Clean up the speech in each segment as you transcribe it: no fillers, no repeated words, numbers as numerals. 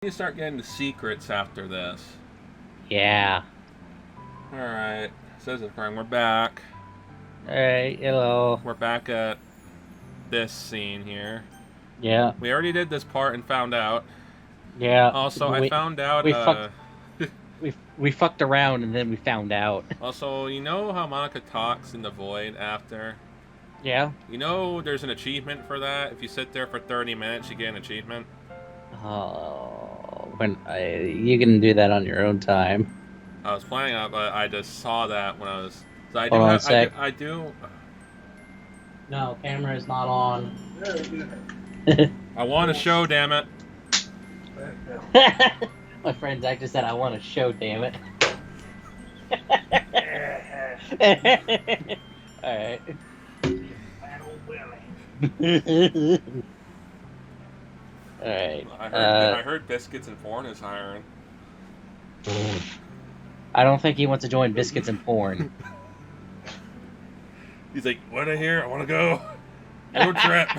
You start getting the secrets after this. Yeah. Alright. Says it, Frank. We're back. Alright, hello. We're back at this scene here. Yeah. We already did this part and found out. Yeah. Also, I found out. We fucked around and then we found out. Also, you know how Monica talks in the void after? Yeah. You know there's an achievement for that? If you sit there for 30 minutes, you get an achievement. Oh, you can do that on your own time. I was planning on, but I just saw that when I was. So Hold on a sec. I do. No, camera is not on. I want a show, damn it. My friend Zach just said, "I want a show, damn it." All right. All right. I heard Biscuits and Porn is hiring. I don't think he wants to join Biscuits and Porn. He's like, what I hear? I want to go. Road trip.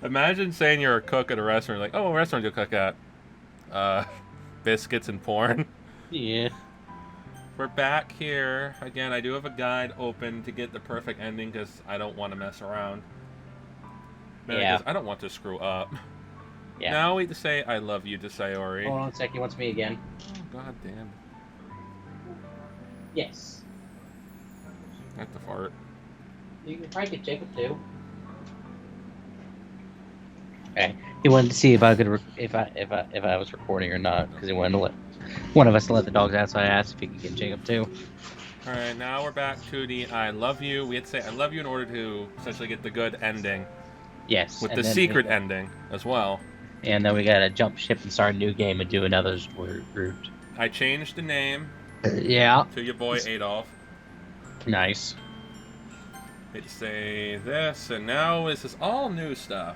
Imagine saying you're a cook at a restaurant. Like, oh, what restaurant do you cook at? Biscuits and Porn. Yeah. We're back here. Again, I do have a guide open to get the perfect ending because I don't want to mess around. Yeah. I don't want to screw up. Yeah. Now we to say I love you to Sayori. Hold on a sec, he wants me again. Oh, God damn. Yes. Not the fart. You can probably get Jacob too. Okay. He wanted to see if I could, if I was recording or not, because he wanted to let one of us to let the dogs out. So I asked if he could get Jacob too. All right, now we're back to the I love you. We had to say I love you in order to essentially get the good ending. Yes. With the secret ending as well. And then we gotta jump ship and start a new game and do another route. I changed the name. Yeah. To your boy Adolf. Nice. It's say this, and now this is all new stuff.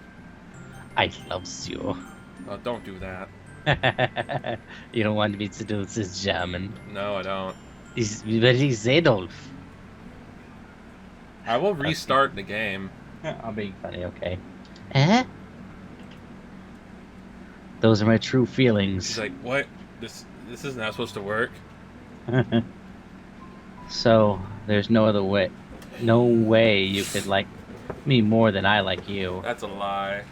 I loves you. Oh, don't do that. You don't want me to do this, German. No, I don't. He's Adolf. I will restart the game. I'm being funny, okay. Eh? Those are my true feelings. He's like, what? This is not supposed to work. So, there's no other way. No way you could like me more than I like you. That's a lie.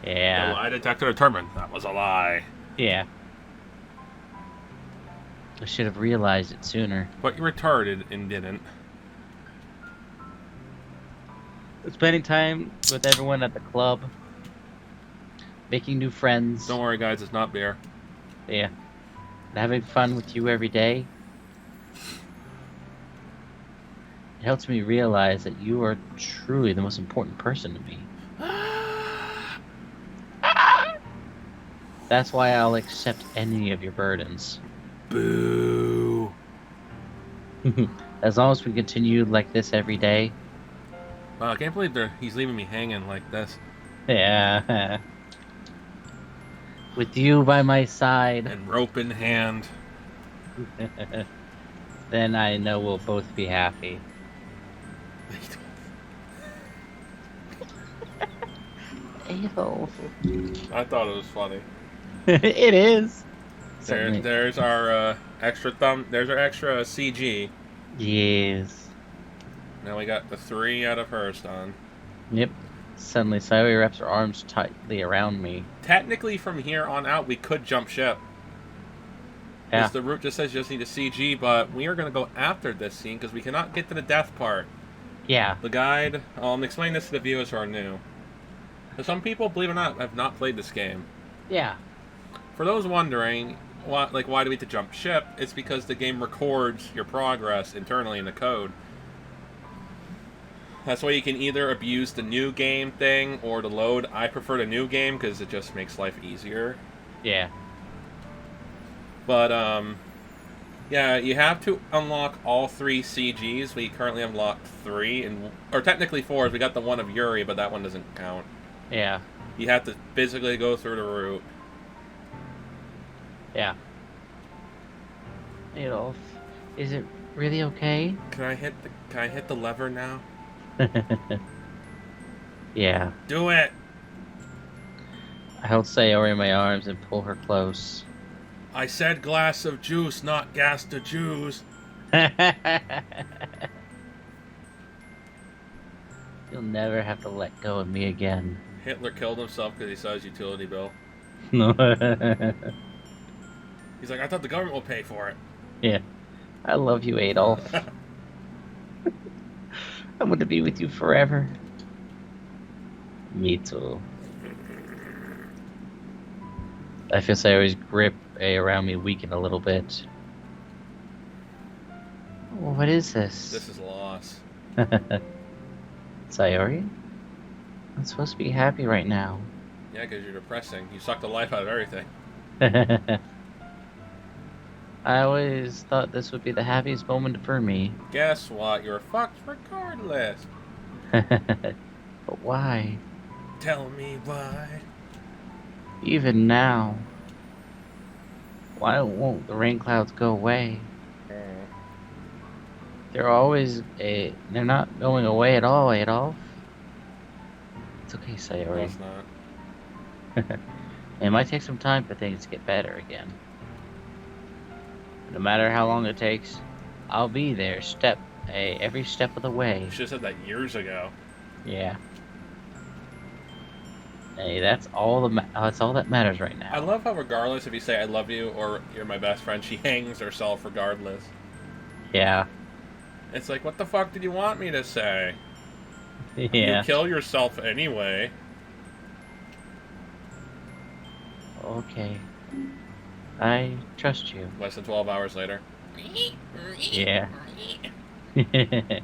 Yeah. The lie detector determined that was a lie. Yeah. I should have realized it sooner. But you retarded and didn't. Spending time with everyone at the club. Making new friends. Don't worry, guys, it's not beer. Yeah. And having fun with you every day. It helps me realize that you are truly the most important person to me. That's why I'll accept any of your burdens. Boo. As long as we continue like this every day. Wow, I can't believe he's leaving me hanging like this. Yeah. With you by my side. And rope in hand. Then I know we'll both be happy. Adolf. I thought it was funny. It is. There's our extra thumb. There's our extra CG. Yes. Now we got the 3 out of hers done. Yep. Suddenly, Sayori wraps her arms tightly around me. Technically, from here on out, we could jump ship. Yeah. The route just says you just need a CG, but we are going to go after this scene because we cannot get to the death part. Yeah. The guide. I'll explain this to the viewers who are new. So some people, believe it or not, have not played this game. Yeah. For those wondering, why do we have to jump ship? It's because the game records your progress internally in the code. That's why you can either abuse the new game thing or the load. I prefer the new game because it just makes life easier. Yeah. But, yeah, you have to unlock all 3 CGs. We currently unlocked 3, or technically 4, we got the one of Yuri, but that one doesn't count. Yeah. You have to physically go through the route. Yeah. Adolf, is it really okay? Can I hit the lever now? Yeah. Do it! I held Sayori in my arms and pulled her close. I said glass of juice, not gas to Jews. You'll never have to let go of me again. Hitler killed himself because he saw his utility bill. He's like, I thought the government will pay for it. Yeah. I love you, Adolf. I want to be with you forever. Me too. I feel Sayori's grip around me weaken a little bit. Oh, what is this? This is a loss. Sayori? I'm supposed to be happy right now. Yeah, because you're depressing. You suck the life out of everything. I always thought this would be the happiest moment for me. Guess what? You're fucked regardless. But why? Tell me why. Even now. Why won't the rain clouds go away? They're not going away at all, Adolf. It's okay, No, Sayori. it's not. It might take some time for things to get better again. No matter how long it takes, I'll be there every step of the way. You should have said that years ago. Yeah. Hey, that's all that matters right now. I love how regardless if you say I love you or you're my best friend, she hangs herself regardless. Yeah. It's like, what the fuck did you want me to say? Yeah. You kill yourself anyway. Okay. I trust you. Less than 12 hours later. Yeah. Sayori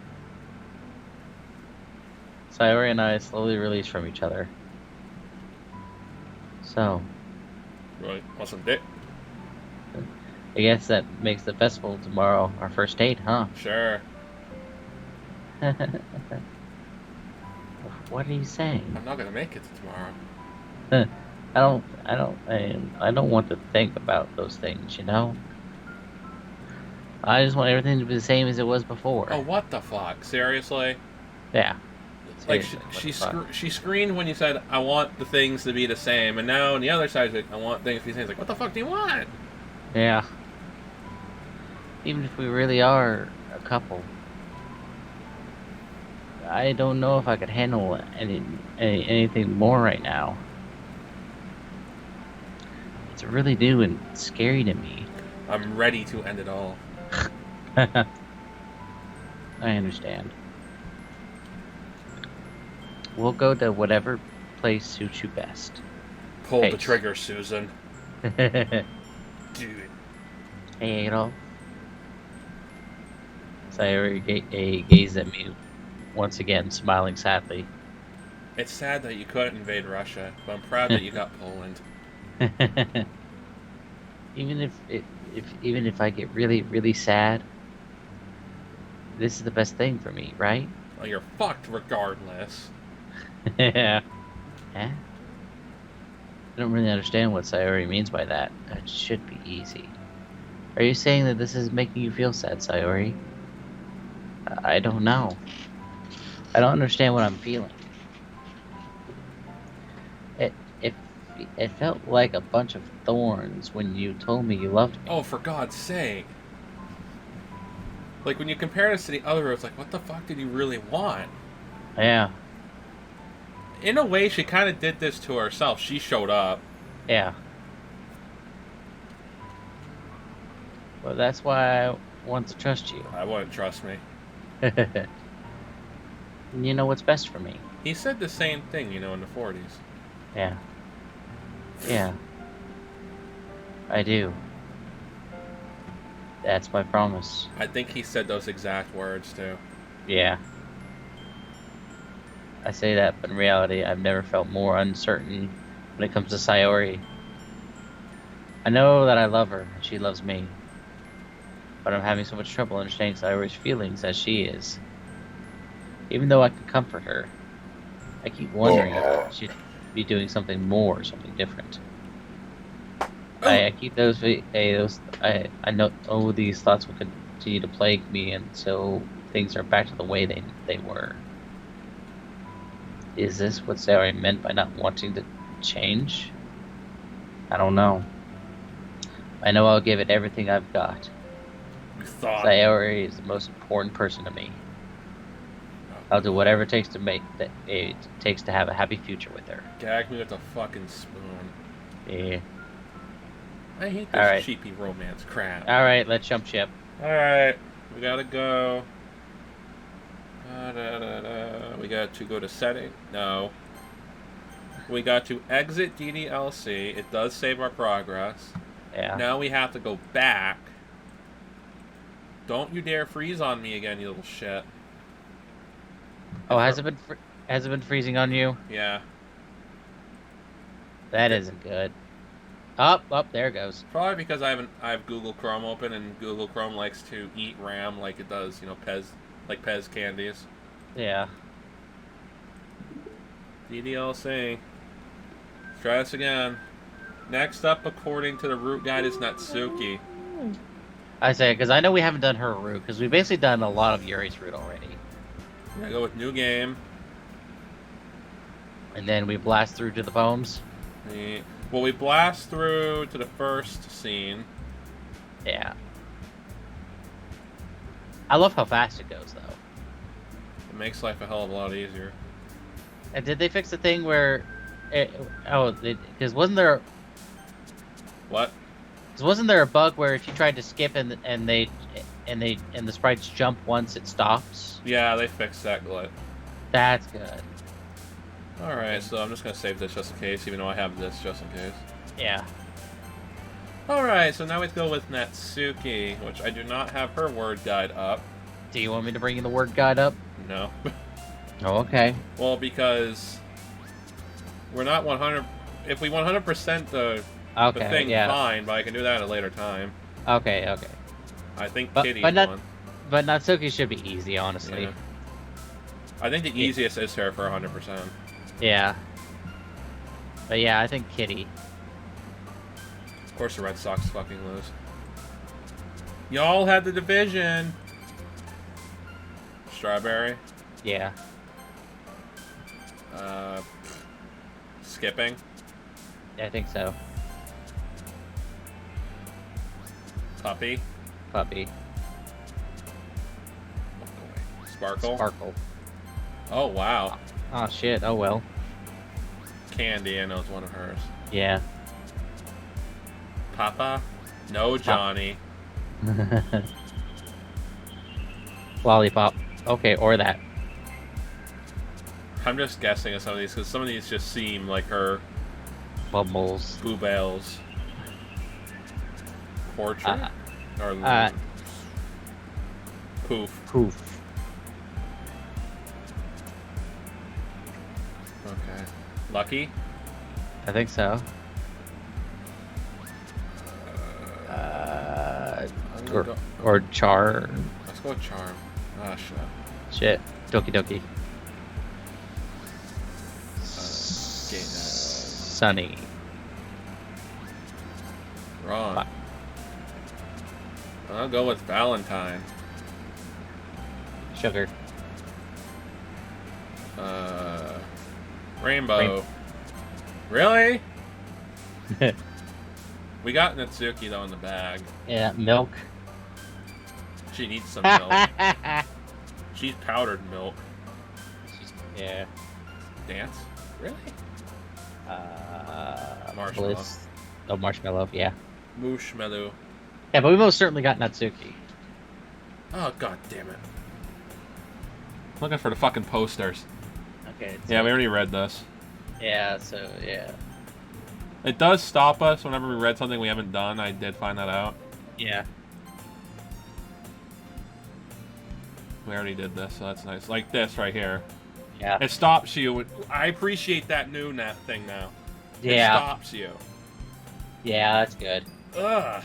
and I slowly released from each other. So, Really? Want some dick? I guess that makes the festival tomorrow our first date, huh? Sure. What are you saying? I'm not gonna make it to tomorrow. I don't want to think about those things, you know? I just want everything to be the same as it was before. Oh, what the fuck? Seriously? Yeah. Like, Seriously, what the fuck? she screened when you said, I want the things to be the same, and now on the other side, like, I want things to be the same. It's like, what the fuck do you want? Yeah. Even if we really are a couple, I don't know if I could handle anything more right now. It's really new and scary to me. I'm ready to end it all. I understand. We'll go to whatever place suits you best. Pull the Hey. trigger, Susan. Hey, Dude. Adolf. Sayori gazed at me once again, smiling sadly. It's sad that you couldn't invade Russia, but I'm proud that you got Poland. Even if I get really, really sad, this is the best thing for me, right? Well, you're fucked regardless. Yeah. Eh? I don't really understand what Sayori means by that. It should be easy. Are you saying that this is making you feel sad, Sayori? I don't know. I don't understand what I'm feeling. It felt like a bunch of thorns when you told me you loved me. Oh, for God's sake. Like, when you compare this to the other, it's like, what the fuck did you really want? Yeah. In a way, she kind of did this to herself. She showed up. Yeah. Well, that's why I want to trust you. I wouldn't trust me. You know what's best for me. He said the same thing, in the 40s. Yeah. Yeah. I do. That's my promise. I think he said those exact words, too. Yeah. I say that, but in reality, I've never felt more uncertain when it comes to Sayori. I know that I love her, and she loves me. But I'm having so much trouble understanding Sayori's feelings as she is. Even though I can comfort her, I keep wondering if she'd be doing something more, something different. I keep I know these thoughts will continue to plague me until things are back to the way they were. Is this what Sayori meant by not wanting to change? I don't know. I know I'll give it everything I've got. You thought. Sayori is the most important person to me. I'll do whatever it takes to have a happy future with her. Gag me with a fucking spoon. Yeah. I hate this Alright. cheapy romance crap. Alright, let's jump ship. Alright, we gotta go. We got to go to setting. No. We got to exit DDLC. It does save our progress. Yeah. Now we have to go back. Don't you dare freeze on me again, you little shit. Oh, has it been freezing on you? Yeah. That isn't good. Up, there it goes. Probably because I have Google Chrome open, and Google Chrome likes to eat RAM like it does, Pez candies. Yeah. DDLC. Let's try this again. Next up, according to the route guide, is Natsuki. I say, because I know we haven't done her route, because we've basically done a lot of Yuri's route already. We're gonna go with new game. And then we blast through to the poems. Well, we blast through to the first scene. Yeah. I love how fast it goes, though. It makes life a hell of a lot easier. And did they fix the thing where... Because wasn't there... What? Because wasn't there a bug where if you tried to skip and the sprites jump once, it stops? Yeah, they fixed that glitch. That's good. Alright, so I'm just gonna save this just in case, even though I have this just in case. Yeah. Alright, so now we go with Natsuki, which I do not have her word guide up. Do you want me to bring you the word guide up? No. Oh, okay. Well, because we're not 100... If we 100% the thing, fine, but I can do that at a later time. Okay. I think But Kitty's one. But Natsuki should be easy, honestly. Yeah. I think the easiest is her for 100%. Yeah. But yeah, I think Kitty. Of course the Red Sox fucking lose. Y'all had the division! Strawberry. Yeah. Skipping. I think so. Puppy. Sparkle. Oh, wow. Oh, shit. Oh, well. Candy, I know it's one of hers. Yeah. Papa? No, Johnny. Lollipop. Okay, or that. I'm just guessing at some of these, because some of these just seem like her... Bubbles. Boobales. Portrait? Or... Poof. Okay. Lucky? I think so. Or Char. Let's go with Charm. Ah, Shit. Doki-Doki. Sunny. Wrong. I'll go with Valentine. Sugar. Rainbow. Really? We got Natsuki though in the bag. Yeah, milk. She needs some milk. She's powdered milk. Yeah. Dance? Really? Marshmallow. Bliss. Oh, marshmallow. Yeah. Mooshmallow. Yeah, but we most certainly got Natsuki. Oh, god damn it. Looking for the fucking posters. Okay. Yeah, we already read this. Yeah, so, yeah. It does stop us whenever we read something we haven't done. I did find that out. Yeah. We already did this, so that's nice. Like this right here. Yeah. It stops you. I appreciate that new thing now. Yeah. It stops you. Yeah, that's good. Ugh.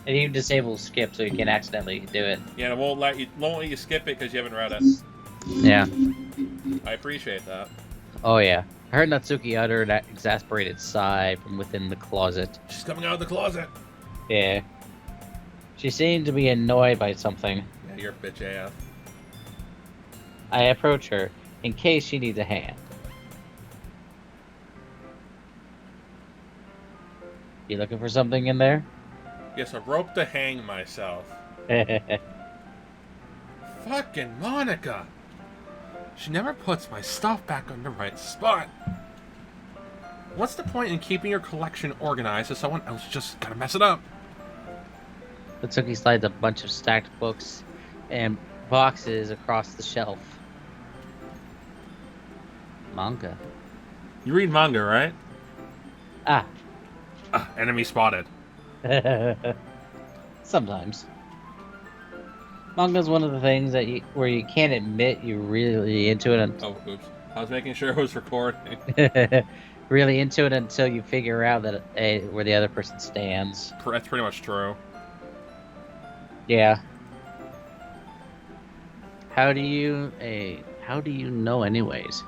And you disable skip so you can accidentally do it. Yeah, it won't let you skip it because you haven't read it. Yeah. I appreciate that. Oh, yeah. I heard Natsuki utter that exasperated sigh from within the closet. She's coming out of the closet. Yeah. She seemed to be annoyed by something. Yeah, you're a bitch AF. I approach her in case she needs a hand. You looking for something in there? Yes, a rope to hang myself. Fucking Monica! She never puts my stuff back on the right spot. What's the point in keeping your collection organized if someone else just gotta mess it up? Tatsuki slides a bunch of stacked books and boxes across the shelf. Manga. You read manga, right? Ah. Enemy spotted. Sometimes. Manga's one of the things that where you can't admit you're really into it. Oh, oops. I was making sure it was recording. Really into it until you figure out that where the other person stands. That's pretty much true. Yeah. How do you know anyways?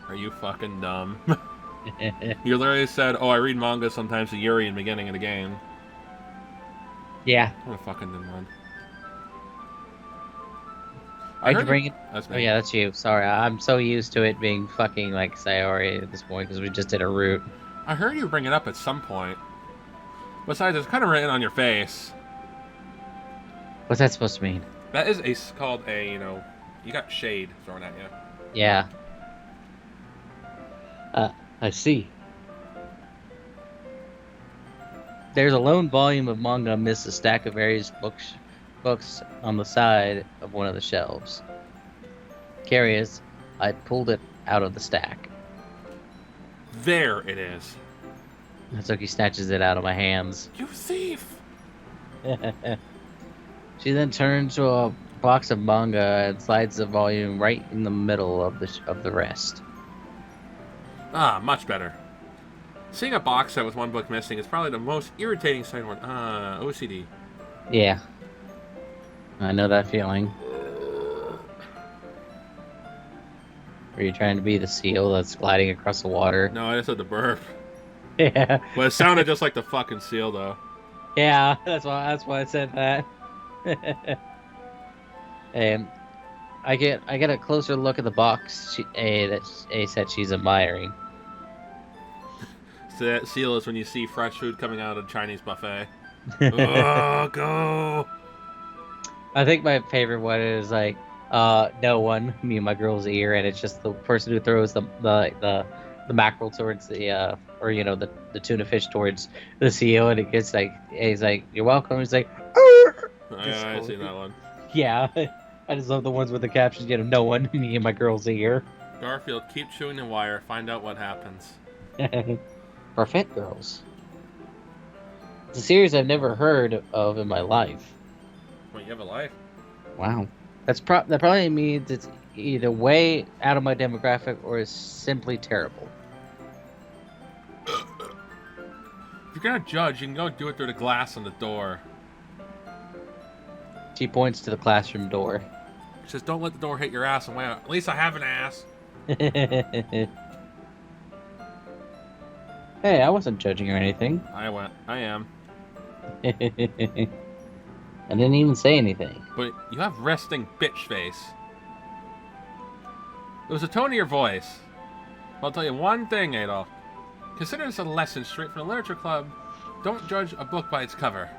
Are you fucking dumb? You literally said, "Oh, I read manga sometimes to Yuri in the beginning of the game." Yeah. What a fucking one. Why'd you bring it? That's me. Oh yeah, that's you. Sorry, I'm so used to it being fucking like Sayori at this point because we just did a route. I heard you bring it up at some point. Besides, it's kind of written on your face. What's that supposed to mean? That is called a, you got shade thrown at you. Yeah. I see. There's a lone volume of manga amidst a stack of various books on the side of one of the shelves. Curious, I pulled it out of the stack. There it is. Natsuki snatches it out of my hands. You thief! She then turns to a box of manga and slides the volume right in the middle of the rest. Ah, much better. Seeing a box set with one book missing is probably the most irritating sight on OCD. Yeah. I know that feeling. Are you trying to be the seal that's gliding across the water? No, I just had the burp. Yeah. But it sounded just like the fucking seal, though. Yeah, that's why I said that. And I get a closer look at the box that A said she's admiring. So that seal is when you see fresh food coming out of a Chinese buffet. Oh, go! I think my favorite one is like, no one, me and my girl's ear, and it's just the person who throws the mackerel towards the the tuna fish towards the seal, and it gets like, he's like, "You're welcome." He's like, Yeah, I seen that one. yeah. I just love the ones with the captions, no one, me and my girl's ear. Garfield, keep chewing the wire. Find out what happens. For fit girls. It's a series I've never heard of in my life. Wait, you have a life? Wow. That probably means it's either way out of my demographic or is simply terrible. If you're gonna judge, you can go do it through the glass on the door. She points to the classroom door. She says, "Don't let the door hit your ass." And well, at least I have an ass. Hey, I wasn't judging or anything. I am. I didn't even say anything. But you have resting bitch face. It was the tone of your voice. I'll tell you one thing, Adolf. Consider this a lesson straight from the literature club. Don't judge a book by its cover.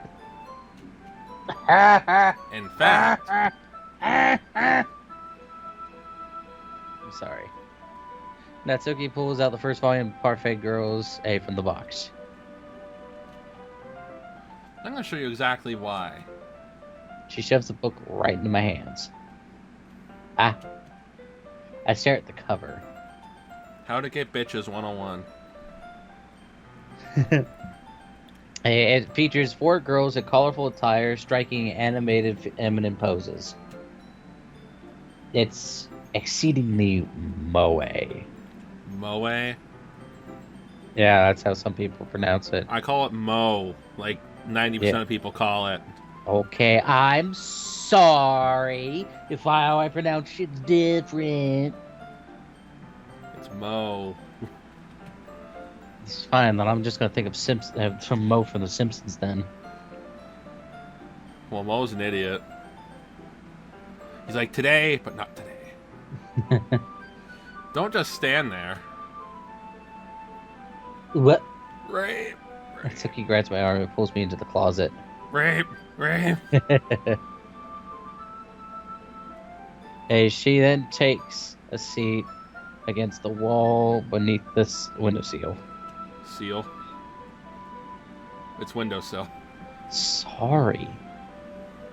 In fact, I'm sorry. Natsuki pulls out the first volume of Parfait Girls A from the box. I'm going to show you exactly why. She shoves the book right into my hands. I stare at the cover. How to Get Bitches 101. It features 4 girls in colorful attire striking animated feminine poses. It's exceedingly moe. Moe? Yeah, that's how some people pronounce it. I call it Mo. Like 90% of people call it. Okay, I'm sorry if how I pronounce shit's different. It's Mo. It's fine, then I'm just gonna think of from Mo from The Simpsons then. Well, Mo's an idiot. He's like, today, but not today. Don't just stand there. What? Rape. Suki grabs my arm and pulls me into the closet. Rape! Rape! Hey, she then takes a seat against the wall beneath this windowsill. Seal. It's windowsill. Sorry.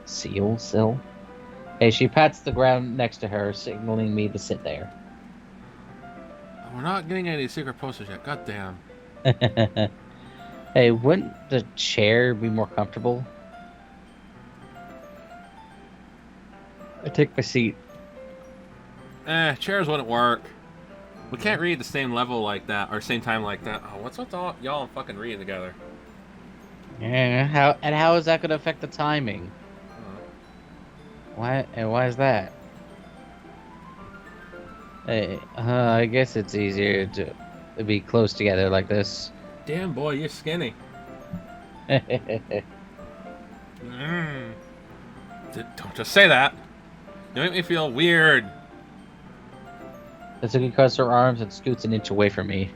Sill? Hey, she pats the ground next to her, signaling me to sit there. We're not getting any secret posters yet. God damn. Hey, wouldn't the chair be more comfortable? I take my seat. Chairs wouldn't work. We can't read the same level like that, or same time like that. Oh, what's with y'all and fucking reading together? Yeah, how is that going to affect the timing? Why is that? Hey, I guess it's easier to be close together like this. Damn, boy, you're skinny. Don't just say that. You make me feel weird. Itsuki crosses her arms and scoots an inch away from me.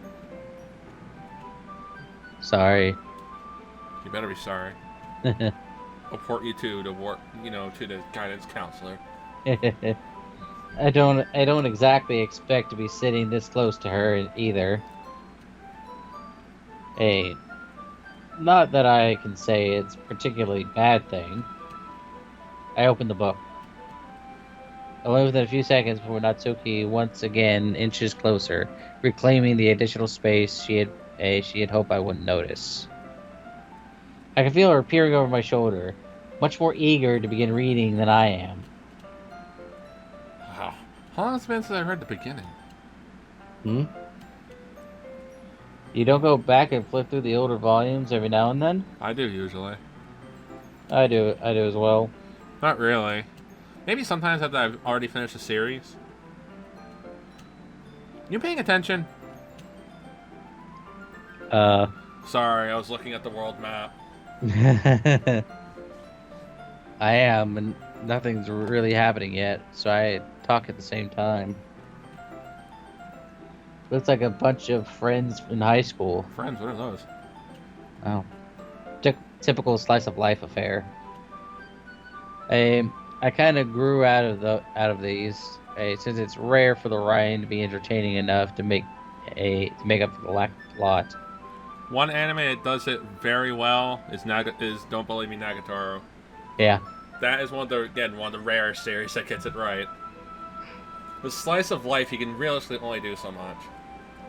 Sorry. You better be sorry. I'll port you to work, to the guidance counselor. I don't exactly expect to be sitting this close to her either. Hey, not that I can say it's a particularly bad thing. I opened the book. Only within a few seconds before Natsuki once again inches closer, reclaiming the additional space she had hoped I wouldn't notice. I can feel her peering over my shoulder, much more eager to begin reading than I am. Wow. How long has it been since I heard the beginning? You don't go back and flip through the older volumes every now and then? I do, usually. I do as well. Not really. Maybe sometimes after I've already finished the series. You paying attention? Sorry, I was looking at the world map. I am, and nothing's really happening yet, so I talk at the same time. Looks like a bunch of friends in high school. Friends, what are those? Oh. Typical slice of life affair. I kind of grew out of these, since it's rare for the writing to be entertaining enough to make up for the lack of plot. One anime that does it very well is Don't Believe Me, Nagatoro. Yeah. That is one of the rare series that gets it right. With slice of life, you can realistically only do so much.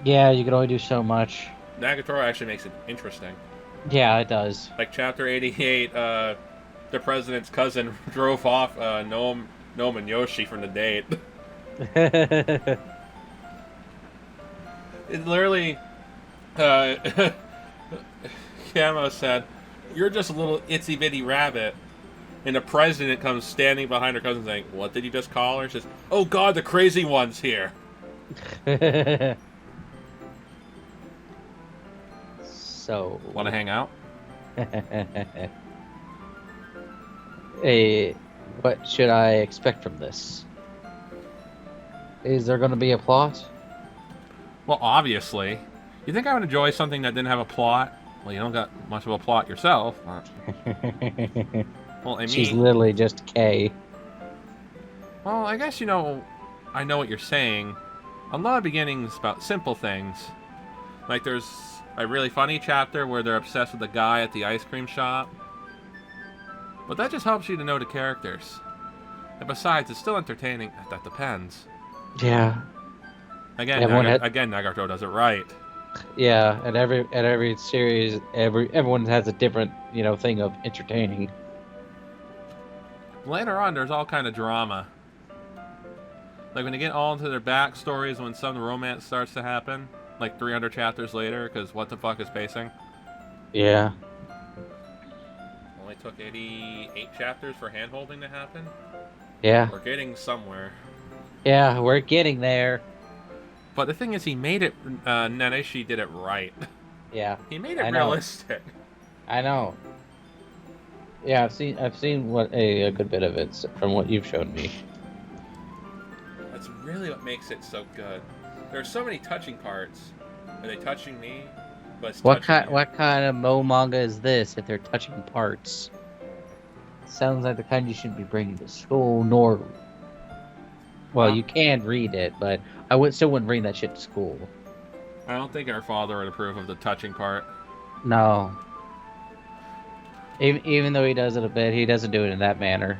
Yeah, you can only do so much. Nagatoro actually makes it interesting. Yeah, it does. Like chapter 88, the president's cousin drove off Noam and Yoshi from the date. It literally, Camo said, "You're just a little itsy bitty rabbit." And the president comes standing behind her cousin saying, "What did you just call her?" She says, "Oh God, the crazy one's here." So... Want to hang out? Hey, what should I expect from this? Is there going to be a plot? Well, obviously. You think I would enjoy something that didn't have a plot? Well, you don't got much of a plot yourself. Well, I mean... She's literally just K. Well, I guess, I know what you're saying. A lot of beginnings about simple things. Like, there's a really funny chapter where they're obsessed with the guy at the ice cream shop. But that just helps you to know the characters. And besides, it's still entertaining. That depends. Yeah. Again, Nagatoro does it right. Yeah, and every series, everyone has a different, thing of entertaining. Later on, there's all kind of drama. Like when they get all into their backstories, when some romance starts to happen, like 300 chapters later, because what the fuck is pacing? Yeah. Only took 88 chapters for hand-holding to happen? Yeah. We're getting somewhere. Yeah, we're getting there. But the thing is, he made it, Naneshi did it right. Yeah. He made it realistic. I know. Yeah, I've seen what a good bit of it from what you've shown me. That's really what makes it so good. There are so many touching parts. Are they touching me? But it's touching you. What kind of Mo manga is this if they're touching parts? Sounds like the kind you shouldn't be bringing to school, nor... Well, Huh? you can read it, but still wouldn't bring that shit to school. I don't think our father would approve of the touching part. No. Even though he does it a bit, he doesn't do it in that manner.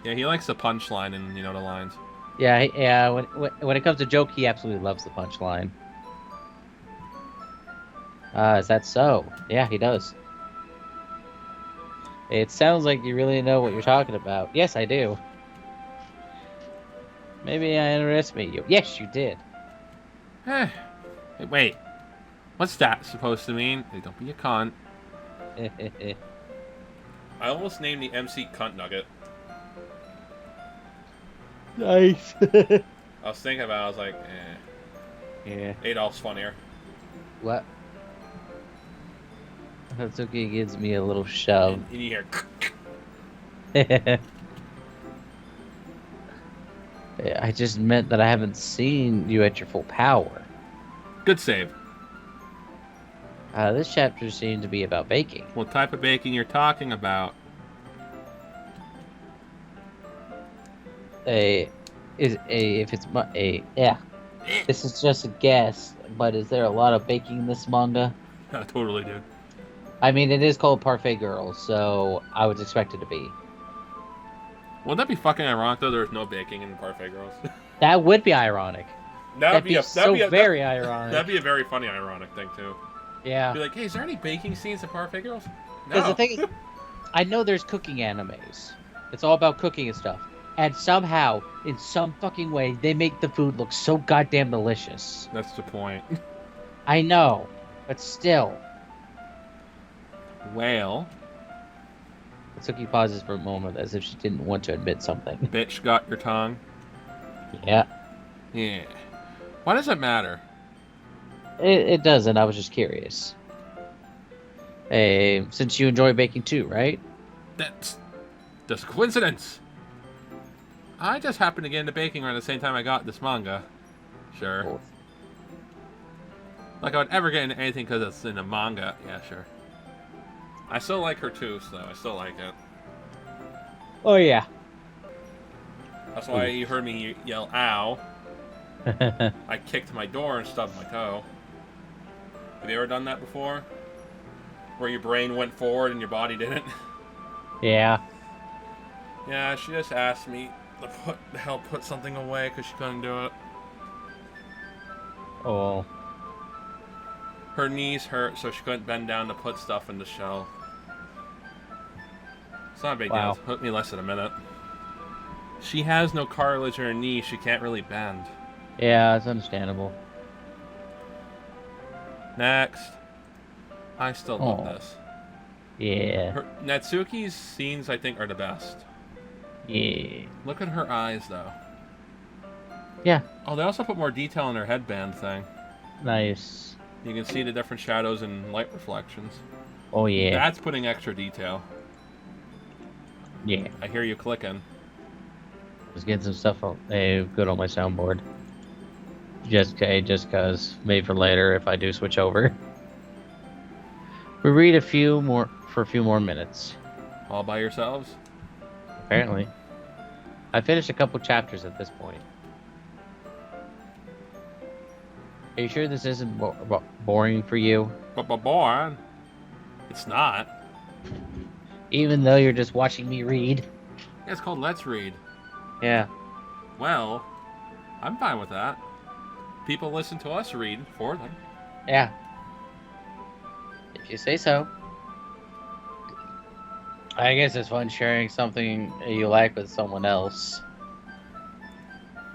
Yeah, he likes the punchline and, the lines. Yeah. When it comes to joke, he absolutely loves the punchline. Is that so? Yeah, he does. It sounds like you really know what you're talking about. Yes, I do. Maybe I underestimated you. Yes, you did. Hey, wait. What's that supposed to mean? Hey, don't be a cunt. I almost named the MC Cunt Nugget. Nice. I was thinking about it, I was like, Yeah. Adolf's funnier. What? Hatsuki gives me a little shove. And you hear... I just meant that I haven't seen you at your full power. Good save. This chapter seems to be about baking. What type of baking you're talking about? If it's yeah. This is just a guess, but is there a lot of baking in this manga? Totally, dude. I mean, it is called Parfait Girls, so I would expect it to be. Wouldn't that be fucking ironic, though? There's no baking in Parfait Girls. That would be ironic. That'd be very ironic. That'd be a very funny, ironic thing, too. Yeah. Be like, hey, is there any baking scenes in Parfait Girls? Because No. the thing is, I know there's cooking animes. It's all about cooking and stuff. And somehow, in some fucking way, they make the food look so goddamn delicious. That's the point. I know, but still. Well, Atsuki pauses for a moment as if she didn't want to admit something. bitch got your tongue. Yeah. Yeah. Why does it matter? It doesn't. I was just curious. Hey, since you enjoy baking too, right? That's just coincidence. I just happened to get into baking around the same time I got this manga. Sure. Cool. Like I would ever get into anything because it's in a manga. Yeah, sure. I still like her too, so I still like it. Oh, yeah. That's why you heard me yell, ow. I kicked my door and stubbed my toe. Have you ever done that before? Where your brain went forward and your body didn't? Yeah. Yeah, she just asked me to help put something away because she couldn't do it. Oh. Her knees hurt, so she couldn't bend down to put stuff in the shelf. It's not a big deal. It took me less than a minute. She has no cartilage in her knee. She can't really bend. Yeah, it's understandable. Next. I still love this. Yeah. Natsuki's scenes, I think, are the best. Yeah. Look at her eyes, though. Yeah. Oh, they also put more detail in her headband thing. Nice. You can see the different shadows and light reflections. Oh, yeah. That's putting extra detail. Yeah. I hear you clicking. Just getting some stuff good on my soundboard. Just cause. Maybe for later if I do switch over. We read a few more minutes. All by yourselves? Apparently. I finished a couple chapters at this point. Are you sure this isn't boring for you? But boring. It's not. Even though you're just watching me read. Yeah, it's called Let's Read. Yeah. Well, I'm fine with that. People listen to us read for them. Yeah. If you say so. I guess it's fun sharing something you like with someone else.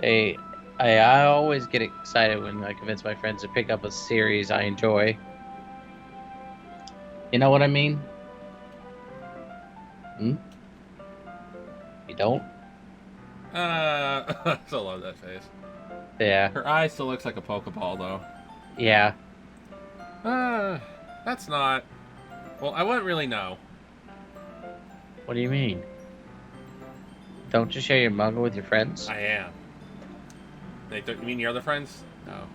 I always get excited when I convince my friends to pick up a series I enjoy. You know what I mean? Hmm? You don't? I still love that face. Yeah. Her eye still looks like a Pokeball, though. Yeah. That's not... Well, I wouldn't really know. What do you mean? Don't you share your manga with your friends? I am. You mean your other friends? No.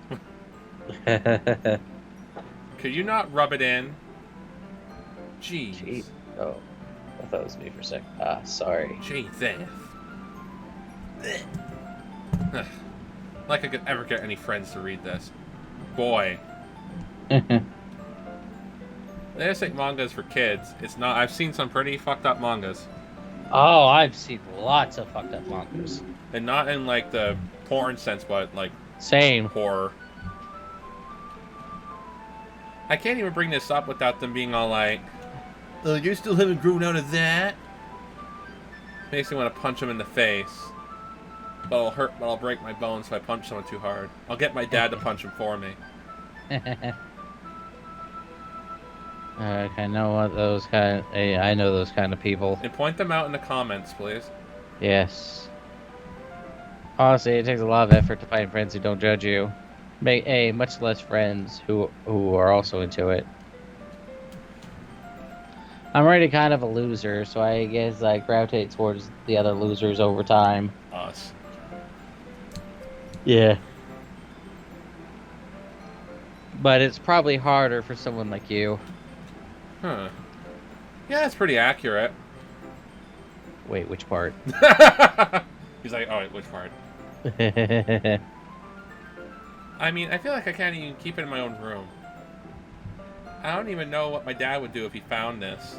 Could you not rub it in? Jeez. Gee. Oh, I thought it was me for a sec. Ah, sorry. Jesus. Like I could ever get any friends to read this. Boy. They just think manga is for kids. It's not. I've seen some pretty fucked up mangas. Oh, I've seen lots of fucked up mangas. And not in like the porn sense, but like Same. horror. I can't even bring this up without them being all like, "Oh, you still haven't grown out of that?" Makes me want to punch him in the face. But it'll hurt, but I'll break my bones if I punch someone too hard. I'll get my dad to punch him for me. I know what those kind. I know those kind of people. And point them out in the comments, please. Yes. Honestly, it takes a lot of effort to find friends who don't judge you. Much less friends who are also into it. I'm already kind of a loser, so I guess I gravitate towards the other losers over time. Us. Yeah. But it's probably harder for someone like you. Huh. Yeah, that's pretty accurate. Wait, which part? He's like, oh, wait, which part? I mean, I feel like I can't even keep it in my own room. I don't even know what my dad would do if he found this.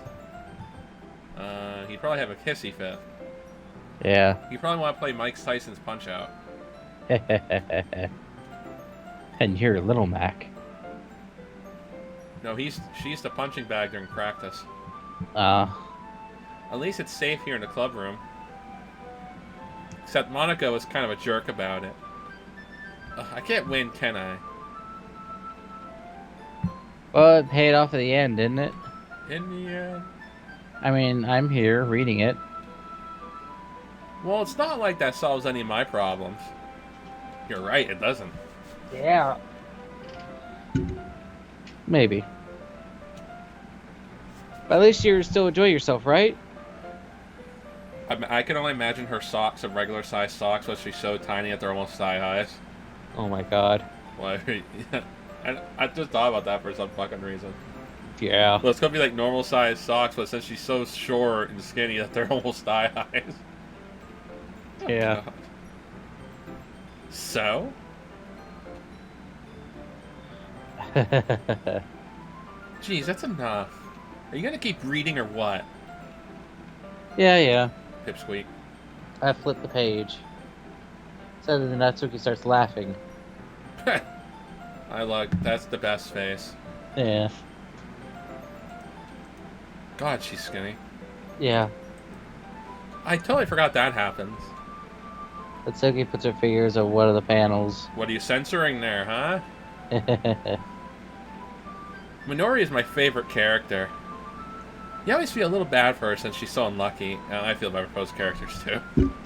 He'd probably have a hissy fit. Yeah. He'd probably want to play Mike Tyson's Punch-Out. And you're Little Mac. No, she used a punching bag during practice. At least it's safe here in the club room. Except Monica was kind of a jerk about it. I can't win, can I? Well, it paid off at the end, didn't it? In the end. I mean, I'm here reading it. Well, it's not like that solves any of my problems. You're right, it doesn't. Yeah. Maybe. But at least you still enjoy yourself, right? I can only imagine her socks of regular size socks, but she's so tiny that they're almost thigh highs. Oh my god. Like, I just thought about that for some fucking reason. Yeah. Well, it's gonna be like normal size socks, but since she's so short and skinny that they're almost thigh highs. Yeah. God. So? Jeez, that's enough. Are you gonna keep reading or what? Yeah. Pipsqueak. I flipped the page. Suddenly Natsuki starts laughing. That's the best face. Yeah. God, she's skinny. Yeah. I totally forgot that happens. Natsuki puts her fingers on one of the panels. What are you censoring there, huh? Minori is my favorite character. You always feel a little bad for her since she's so unlucky. And I feel bad for those characters too.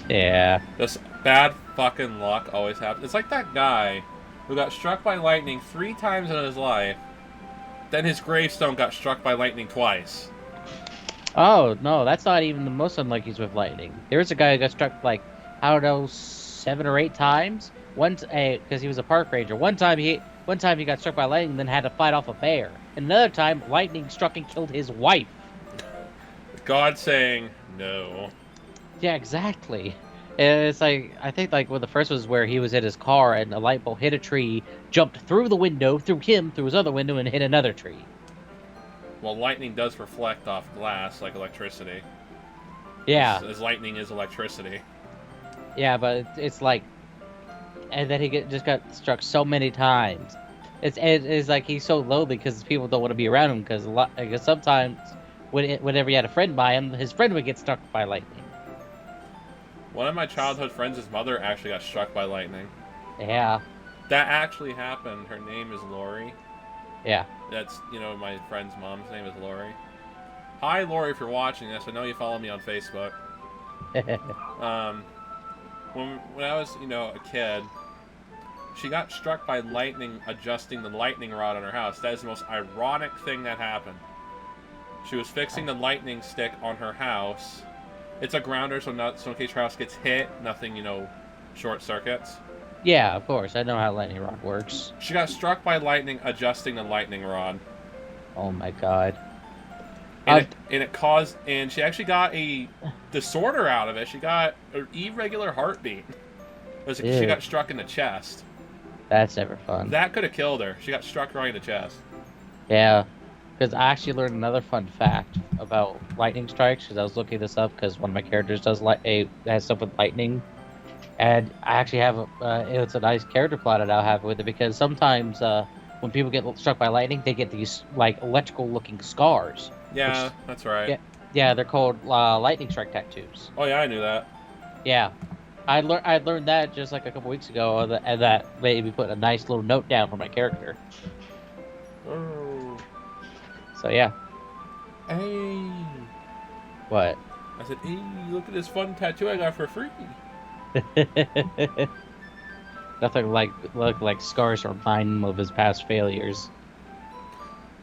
Yeah. This bad fucking luck always happens. It's like that guy who got struck by lightning 3 times in his life. Then his gravestone got struck by lightning twice. Oh, no, that's not even the most unlucky with lightning. There was a guy who got struck, like, I don't know, 7 or 8 times. Once, because he was a park ranger. One time he got struck by lightning, then had to fight off a bear. And another time, lightning struck and killed his wife. God saying no. Yeah, exactly. And it's like, I think like the first was where he was in his car and a light bulb hit a tree, jumped through the window, through his other window, and hit another tree. Well, lightning does reflect off glass like electricity. Yeah. As lightning is electricity. Yeah, but it's like, and then he just got struck so many times. It's like he's so lonely because people don't want to be around him because sometimes whenever he had a friend by him, his friend would get struck by lightning. One of my childhood friends' mother actually got struck by lightning. Yeah. That actually happened. Her name is Lori. Yeah. That's, my friend's mom's name is Lori. Hi, Lori, if you're watching this. I know you follow me on Facebook. When I was, a kid, she got struck by lightning adjusting the lightning rod on her house. That is the most ironic thing that happened. She was fixing the lightning stick on her house. It's a grounder, so in case her house gets hit, nothing, short circuits. Yeah, of course. I know how lightning rod works. She got struck by lightning adjusting the lightning rod. Oh my god. And it caused, and she actually got a disorder out of it. She got an irregular heartbeat. She got struck in the chest. That's never fun. That could have killed her. She got struck right in the chest. Yeah, because I actually learned another fun fact about lightning strikes. Because I was looking this up because one of my characters has stuff with lightning, and I actually have it's a nice character plot that I'll have with it because sometimes when people get struck by lightning, they get these like electrical looking scars. Yeah, that's right. Yeah, they're called lightning strike tattoos. Oh yeah, I knew that. Yeah, I learned that just like a couple weeks ago, and that made me put a nice little note down for my character. Oh. So yeah. Hey. What? I said, hey, look at this fun tattoo I got for free. Nothing like scars remind him of his past failures.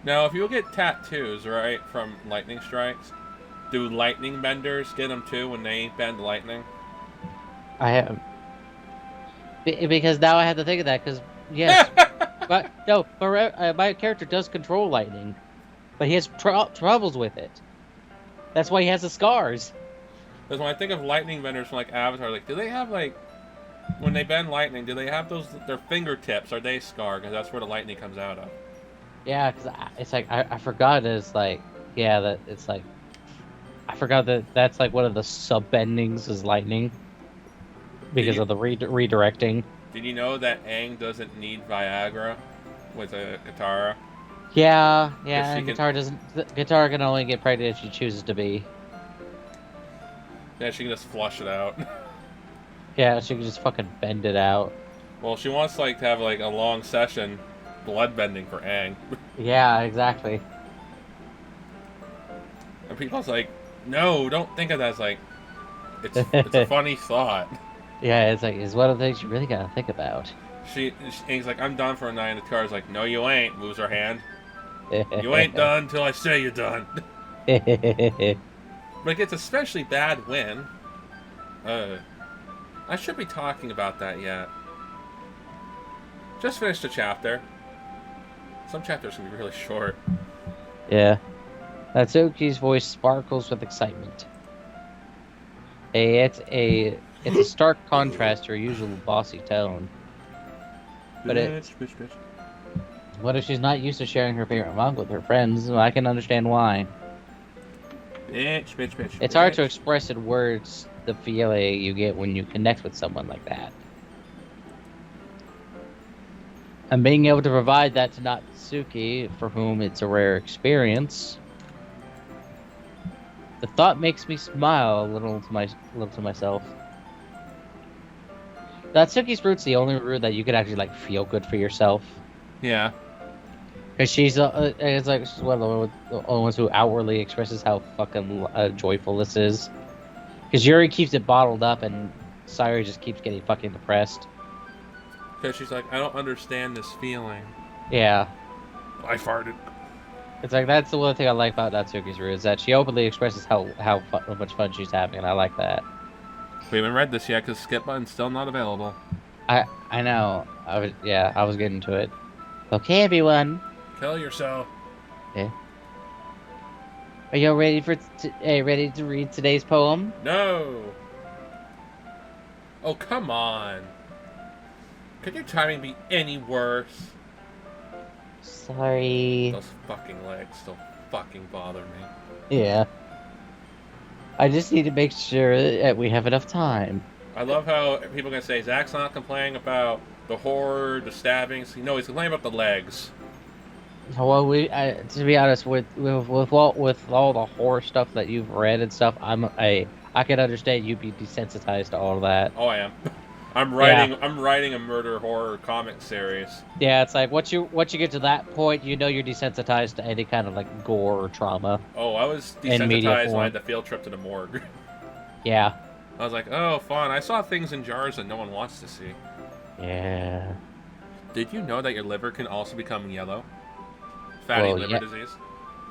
Now, if you get tattoos, right, from lightning strikes, do lightning benders get them too when they bend lightning? I have because now I have to think of that because yes, but no, my character does control lightning, but he has troubles with it. That's why he has the scars. Because when I think of lightning benders from like Avatar, like, do they have like when they bend lightning? Do they have their fingertips? Are they scarred? Because that's where the lightning comes out of. Yeah, because it's like I forgot that it's like that it's like I forgot that's like one of the sub bendings is lightning because of the redirecting. Did you know that Aang doesn't need Viagra with a Katara? Yeah, and Katara can only get pregnant if she chooses to be. Yeah, she can just flush it out. Yeah, she can just fucking bend it out. Well, she wants like to have like a long session, blood bending for Aang. Yeah, exactly. And people's like, no, don't think of that as like, it's a funny thought. Yeah, it's one of the things you really gotta think about. Aang's like, I'm done for a night, and Katara's like, no, you ain't. Moves her hand. You ain't done till I say you're done. But it gets especially bad when. I should be talking about that yet. Just finished a chapter. Some chapters can be really short. Yeah. Natsuki's voice sparkles with excitement. It's a stark contrast to her usual bossy tone. But what if she's not used to sharing her favorite manga with her friends? I can understand why. It's hard to express in words the feeling you get when you connect with someone like that. And being able to provide that to Natsuki, for whom it's a rare experience, the thought makes me smile a little to myself. Natsuki's root's the only root that you could actually like feel good for yourself. Yeah. Because she's one of the only ones who outwardly expresses how fucking joyful this is. Because Yuri keeps it bottled up and Sayuri just keeps getting fucking depressed. Because she's like, I don't understand this feeling. Yeah. I farted. It's like, that's the one thing I like about Natsuki's root, is that she openly expresses how much fun she's having, and I like that. We haven't read this yet because skip button's still not available. I know. I was getting to it. Okay, everyone. Kill yourself. Yeah. Are you ready ready to read today's poem? No. Oh, come on. Could your timing be any worse? Sorry. Those fucking legs still fucking bother me. Yeah. I just need to make sure that we have enough time. I love how people are going to say, Zach's not complaining about the horror, the stabbings. No, he's complaining about the legs. Well, to be honest, with all the horror stuff that you've read and stuff, I can understand you'd be desensitized to all of that. Oh, I am. I'm writing a murder horror comic series. Yeah, it's like once you get to that point, you know you're desensitized to any kind of like gore or trauma. Oh, I was desensitized when I had the field trip to the morgue. Yeah. I was like, oh, fun. I saw things in jars that no one wants to see. Yeah. Did you know that your liver can also become yellow? Fatty liver disease?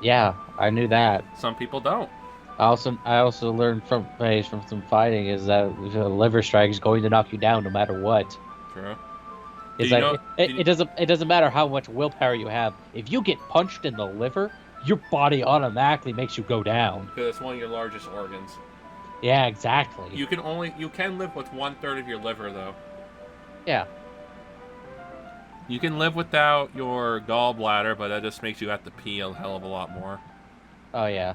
Yeah, I knew that. Some people don't. I also learned from some fighting is that the liver strike is going to knock you down no matter what. True. It's Do you like know? it doesn't matter how much willpower you have. If you get punched in the liver, your body automatically makes you go down. Because it's one of your largest organs. Yeah, exactly. You can live with 1/3 of your liver though. Yeah. You can live without your gallbladder, but that just makes you have to pee a hell of a lot more. Oh yeah.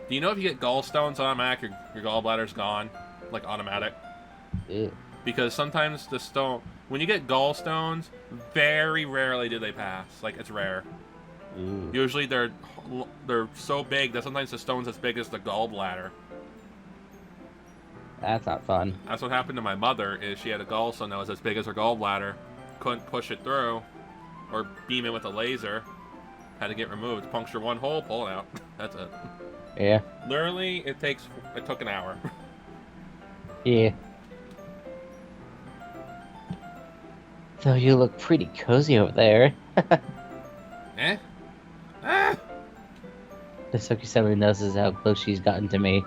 Do you know if you get gallstones automatic, your gallbladder's gone? Like automatic? Ew. Because sometimes when you get gallstones, very rarely do they pass. Like, it's rare. Ooh. Usually they're so big that sometimes the stone's as big as the gallbladder. That's not fun. That's what happened to my mother, is she had a gallstone that was as big as her gallbladder. Couldn't push it through, or beam it with a laser. Had to get removed. Puncture one hole, pull it out. That's it. Yeah. Literally, it took an hour. Yeah. So you look pretty cozy over there. Eh? Ah! The Soki-sama notices how close she's gotten to me.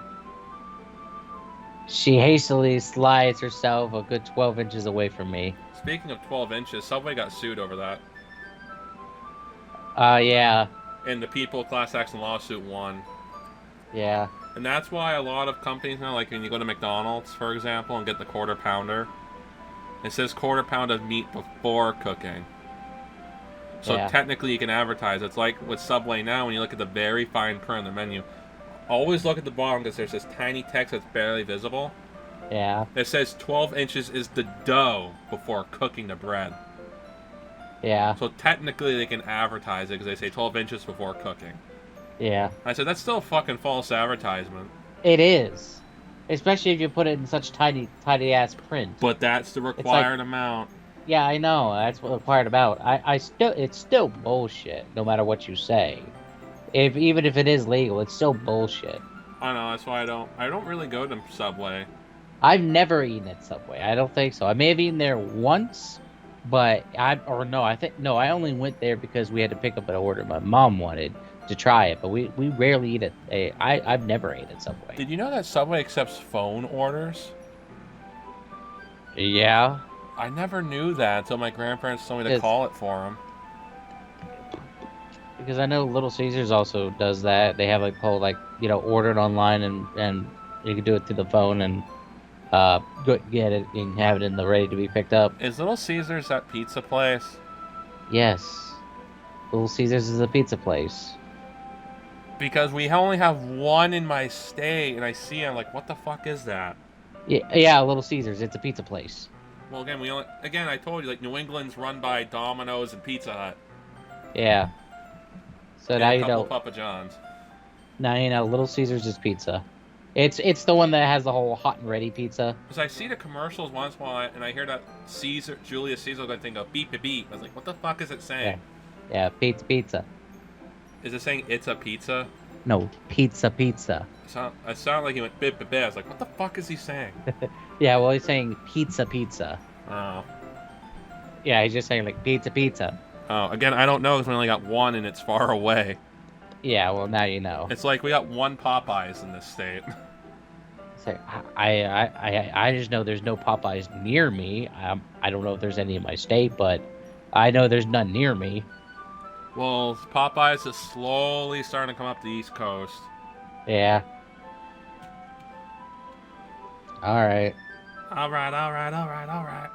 She hastily slides herself a good 12 inches away from me. Speaking of 12 inches, Subway got sued over that. Yeah. And the people class action lawsuit won. Yeah. And that's why a lot of companies now, like when you go to McDonald's, for example, and get the quarter pounder, it says quarter pound of meat before cooking. So Yeah. technically you can advertise. It's like with Subway now, when you look at the very fine print on the menu, always look at the bottom because there's this tiny text that's barely visible. Yeah. It says 12 inches is the dough before cooking the bread. Yeah. So technically they can advertise it because they say 12 inches before cooking. Yeah. I said, that's still a fucking false advertisement. It is. Especially if you put it in such tiny ass print. But that's the required amount. Yeah, I know. That's what required about. It's still bullshit, no matter what you say. Even if it is legal, it's still bullshit. I know, that's why I don't really go to Subway. I've never eaten at Subway. I don't think so. I may have eaten there once, but I only went there because we had to pick up an order my mom wanted to try it, but we rarely eat at I've never ate at Subway. Did you know that Subway accepts phone orders? Yeah. I never knew that until my grandparents told me to Yes. call it for them. Because I know Little Caesars also does that. They have order it online and you can do it through the phone and go get it and have it in the ready to be picked up. Is Little Caesars that pizza place? Yes. Little Caesars is a pizza place. Because we only have one in my state, and I see it, I'm like, what the fuck is that? Yeah, Little Caesars. It's a pizza place. Well, again, I told you, like, New England's run by Domino's and Pizza Hut. Yeah. So And now a you couple know. Papa John's. Now you know. Little Caesars is pizza. It's the one that has the whole hot and ready pizza. Because I see the commercials once in a while, and I hear that Julius Caesar going to think of beep beep beep. I was like, what the fuck is it saying? Yeah, pizza. Is it saying it's a pizza? No, pizza. I sound like he went bip bip bip. I was like, what the fuck is he saying? Yeah, well, he's saying pizza. Oh. Yeah, he's just saying like pizza. Oh, again, I don't know because we only got one and it's far away. Yeah, well, now you know. It's like we got one Popeyes in this state. So I just know there's no Popeyes near me. I don't know if there's any in my state, but I know there's none near me. Well, Popeyes is slowly starting to come up the East Coast. Yeah. All right. All right.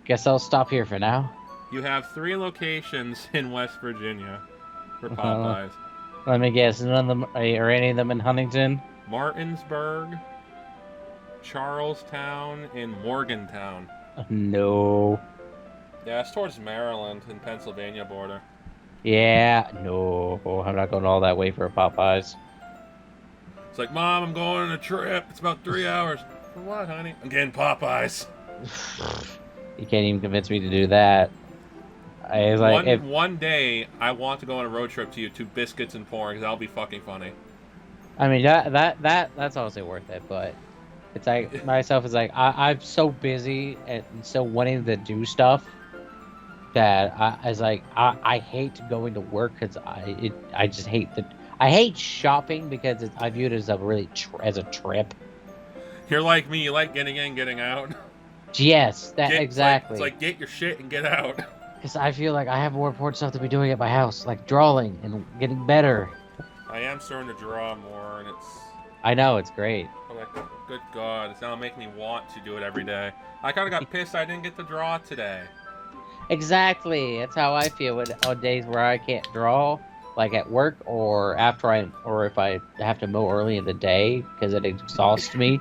Guess I'll stop here for now. You have 3 locations in West Virginia for Popeyes. Let me guess. None of them are any of them in Huntington? Martinsburg, Charlestown, and Morgantown. No. Yeah, it's towards Maryland and Pennsylvania border. Yeah. No. I'm not going all that way for a Popeyes. It's like, Mom, I'm going on a trip. It's about 3 hours. For what, honey? I'm getting Popeyes. You can't even convince me to do that. I was like, one day, I want to go on a road trip to you to Biscuits and Porn, because that'll be fucking funny. I mean that's honestly worth it, but it's like myself is like I'm so busy and so wanting to do stuff that I hate going to work because I just hate I hate shopping because I view it as a really as a trip. You're like me. You like getting in, getting out. Yes, that exactly. It's like get your shit and get out. Because I feel like I have more important stuff to be doing at my house, like drawing and getting better. I am starting to draw more, and it's... I know, it's great. I'm like, good God, it's now making me want to do it every day. I kind of got pissed I didn't get to draw today. Exactly. That's how I feel on days where I can't draw, like at work or if I have to mow early in the day because it exhausts me.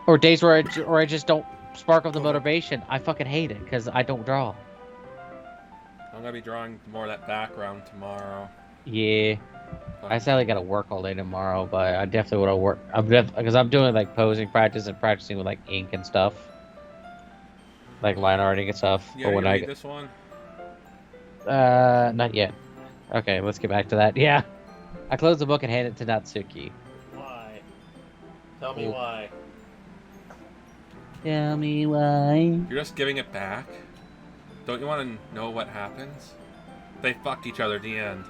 Or days where I just don't spark up the motivation. I fucking hate it because I don't draw. I'm gonna be drawing more of that background tomorrow. Yeah. I sadly gotta work all day tomorrow, but I definitely want to work. Because I'm doing like posing practice and practicing with like ink and stuff, like line arting and stuff. Yeah, you read this one? Not yet. Okay, let's get back to that. Yeah, I closed the book and handed it to Natsuki. Why? Tell me why. Tell me why. You're just giving it back? Don't you want to know what happens? They fucked each other at the end.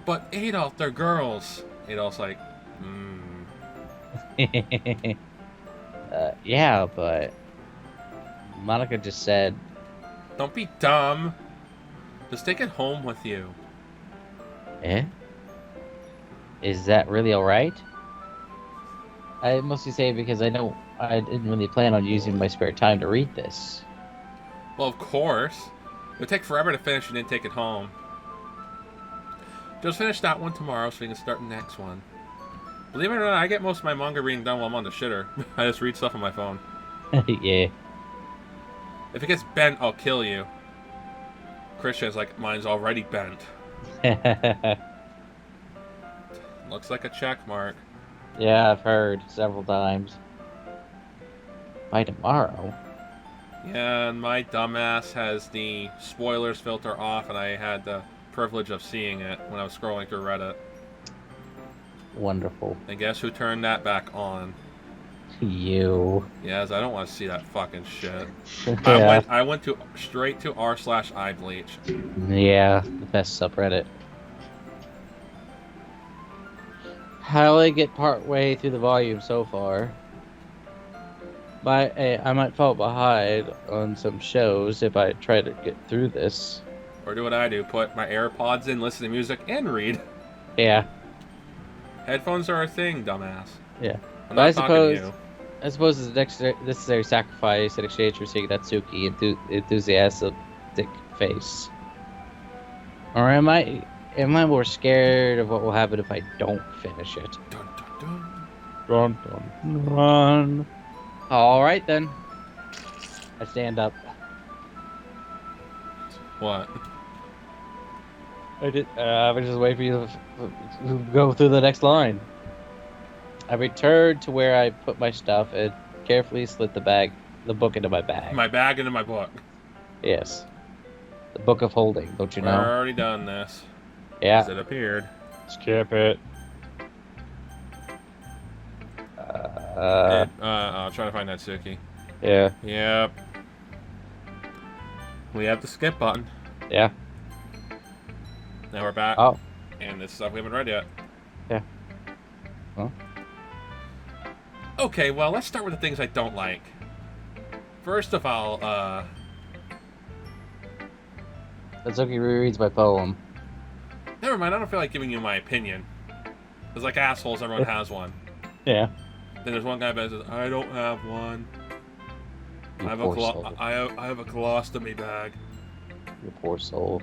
But Adolf, they're girls. Adolf's like, yeah, but Monica just said... Don't be dumb. Just take it home with you. Eh? Is that really alright? I mostly say because I didn't really plan on using my spare time to read this. Well, of course. It would take forever to finish and then take it home. Just finish that one tomorrow so we can start the next one. Believe it or not, I get most of my manga reading done while I'm on the shitter. I just read stuff on my phone. Yeah. If it gets bent, I'll kill you. Christian's like, mine's already bent. Looks like a check mark. Yeah, I've heard several times. By tomorrow? Yeah, and my dumbass has the spoilers filter off, and I had the privilege of seeing it when I was scrolling through Reddit. Wonderful. And guess who turned that back on? You. Yes, I don't want to see that fucking shit. Yeah. I went straight to r/iBleach. Yeah, the best subreddit. I only get part way through the volume so far. I might fall behind on some shows if I try to get through this. Or do what I do, put my AirPods in, listen to music, and read. Yeah. Headphones are a thing, dumbass. Yeah. I'm But not talking to you. I suppose it's a necessary sacrifice in exchange for seeing Natsuki enthusiastic face. Or am I more scared of what will happen if I don't finish it? Dun, dun, dun. Run, run, run. All right then. I stand up. What? I was just waiting for you to go through the next line. I returned to where I put my stuff and carefully slid the book into my bag. My bag into my book. Yes. The book of holding, don't you know? We've already done this. Yeah. As it appeared. Skip it. I'll try to find Natsuki. Yeah. Yep. We have the skip button. Yeah. Now we're back. Oh. And this stuff we haven't read yet. Yeah. Huh? Okay, well, let's start with the things I don't like. First of all, Natsuki rereads my poem. never mind, I don't feel like giving you my opinion. Because like assholes, everyone has one. Yeah. Then there's one guy that says, I don't have one. You I have poor soul. I have a colostomy bag. You poor soul.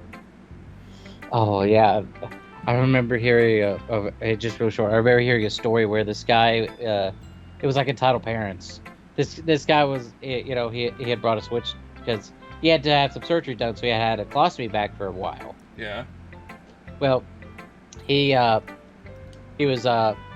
Oh, yeah. I remember hearing, just real short, I remember hearing a story where this guy, it was like Entitled Parents. This guy was, he had brought a Switch because he had to have some surgery done, so he had a colostomy bag for a while. Yeah. Well, he was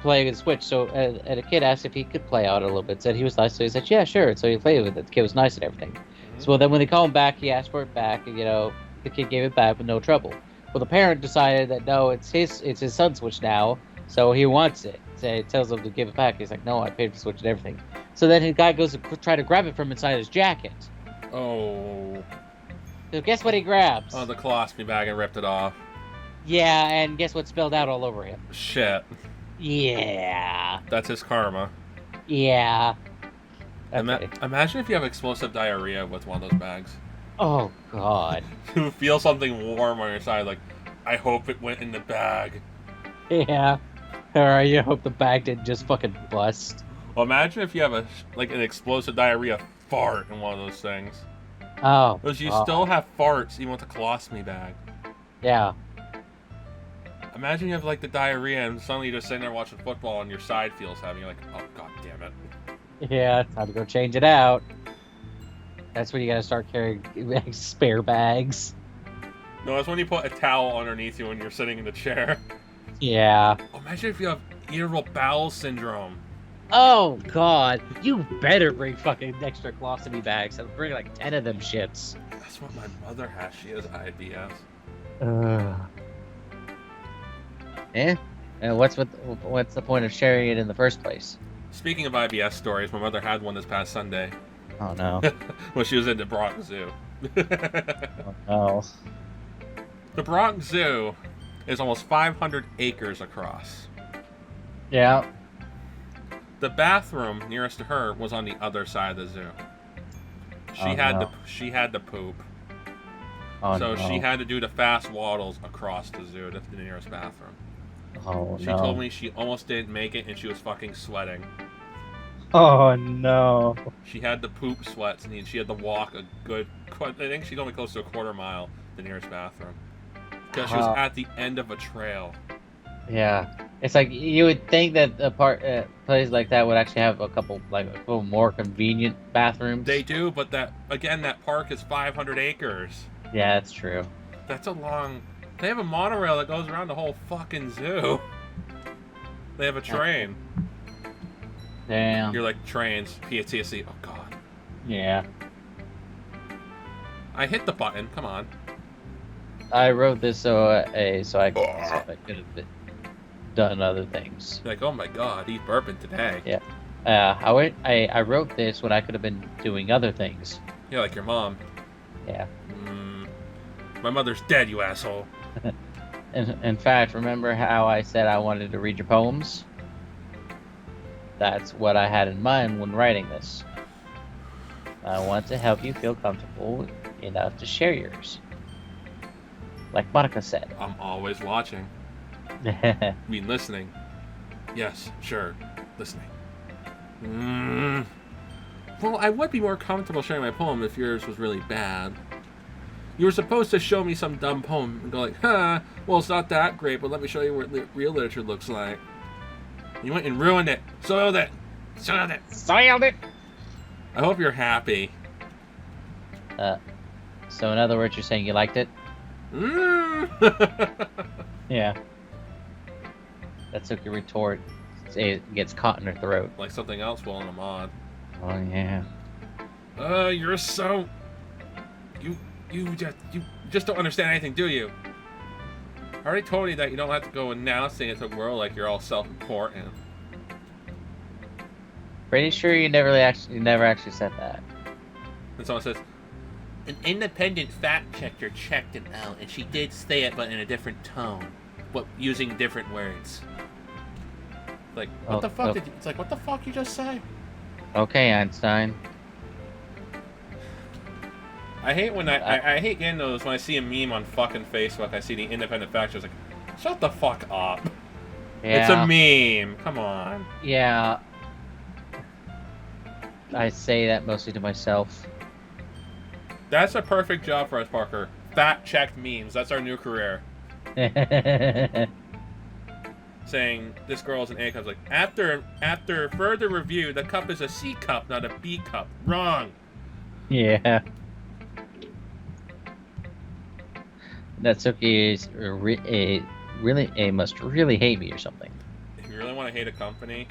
playing with the Switch, so and a kid asked if he could play out a little bit. Said he was nice, so he said, yeah, sure. So he played with it. The kid was nice and everything. Mm-hmm. So then when they called him back, he asked for it back, and the kid gave it back with no trouble. Well, the parent decided that no, it's his son's Switch now, so he wants it. So he tells him to give it back. He's like, no, I paid for the Switch and everything. So then the guy goes to try to grab it from inside his jacket. Oh. So guess what he grabs? Oh, the colostomy bag and ripped it off. Yeah, and guess what spilled out all over him? Shit. Yeah. That's his karma. Yeah. Okay. Imagine if you have explosive diarrhea with one of those bags. Oh God. You feel something warm on your side, like, I hope it went in the bag. Yeah. Alright, you hope the bag didn't just fucking bust. Well, imagine if you have an explosive diarrhea fart in one of those things. Oh. Because you God. still have farts even with the colostomy bag. Yeah. Imagine you have like the diarrhea and suddenly you're just sitting there watching football and your side feels heavy. You're like, oh god damn it. Yeah, time to go change it out. That's when you gotta start carrying spare bags. No, that's when you put a towel underneath you when you're sitting in the chair. Yeah. Oh, imagine if you have irritable bowel syndrome. Oh God. You better bring fucking extra colostomy bags. I'll bring like 10 of them shits. That's what my mother has. She has IBS. Eh? And what's the point of sharing it in the first place? Speaking of IBS stories, my mother had one this past Sunday. Oh no. When she was at the Bronx Zoo. Oh no. The Bronx Zoo is almost 500 acres across. Yeah. The bathroom nearest to her was on the other side of the zoo. She had to poop. Oh, So no. she had to do the fast waddles across the zoo to the nearest bathroom. Oh She no. told me she almost didn't make it and she was fucking sweating. Oh no. She had the poop sweats and she had to walk a good, I think she told me close to a quarter mile to the nearest bathroom. Because she was at the end of a trail. Yeah. It's like you would think that a place like that would actually have a couple more convenient bathrooms. They do, but that park is 500 acres. Yeah, that's true. That's a long... They have a monorail that goes around the whole fucking zoo. They have a train. Damn. You're like, trains, PTSD. Oh, God. Yeah. I hit the button. Come on. I wrote this so I could have done other things. You're like, oh, my God. He's burping today. Yeah. I wrote this when I could have been doing other things. Yeah, like your mom. Yeah. My mother's dead, you asshole. In fact, remember how I said I wanted to read your poems? That's what I had in mind when writing this. I want to help you feel comfortable enough to share yours. Like Monica said. I'm always watching. I mean, listening. Yes, sure. Listening. Well, I would be more comfortable sharing my poem if yours was really bad. You were supposed to show me some dumb poem and go like, huh, well, it's not that great, but let me show you what real literature looks like. You went and ruined it. Soiled it. Soiled it. Soiled it! I hope you're happy. So in other words, you're saying you liked it? Yeah. That took your retort. It gets caught in her throat. Like something else while I'm on. Oh, yeah. You're so... You just don't understand anything, do you? I already told you that you don't have to go announcing it to the world like you're all self-important. Pretty sure you never actually said that. And someone says, an independent fact checker checked it out, and she did say it, but in a different tone, but using different words. Like, what the fuck did you... It's like, what the fuck you just say? Okay, Einstein. I hate when I hate getting those when I see a meme on fucking Facebook. I see the independent fact checkers like, shut the fuck up. Yeah. It's a meme. Come on. Yeah. I say that mostly to myself. That's a perfect job for us, Parker. Fact checked memes. That's our new career. Saying this girl's an A cup. Like, after further review, the cup is a C cup, not a B cup. Wrong. Yeah. Natsuki is must really hate me or something. If you really want to hate a company,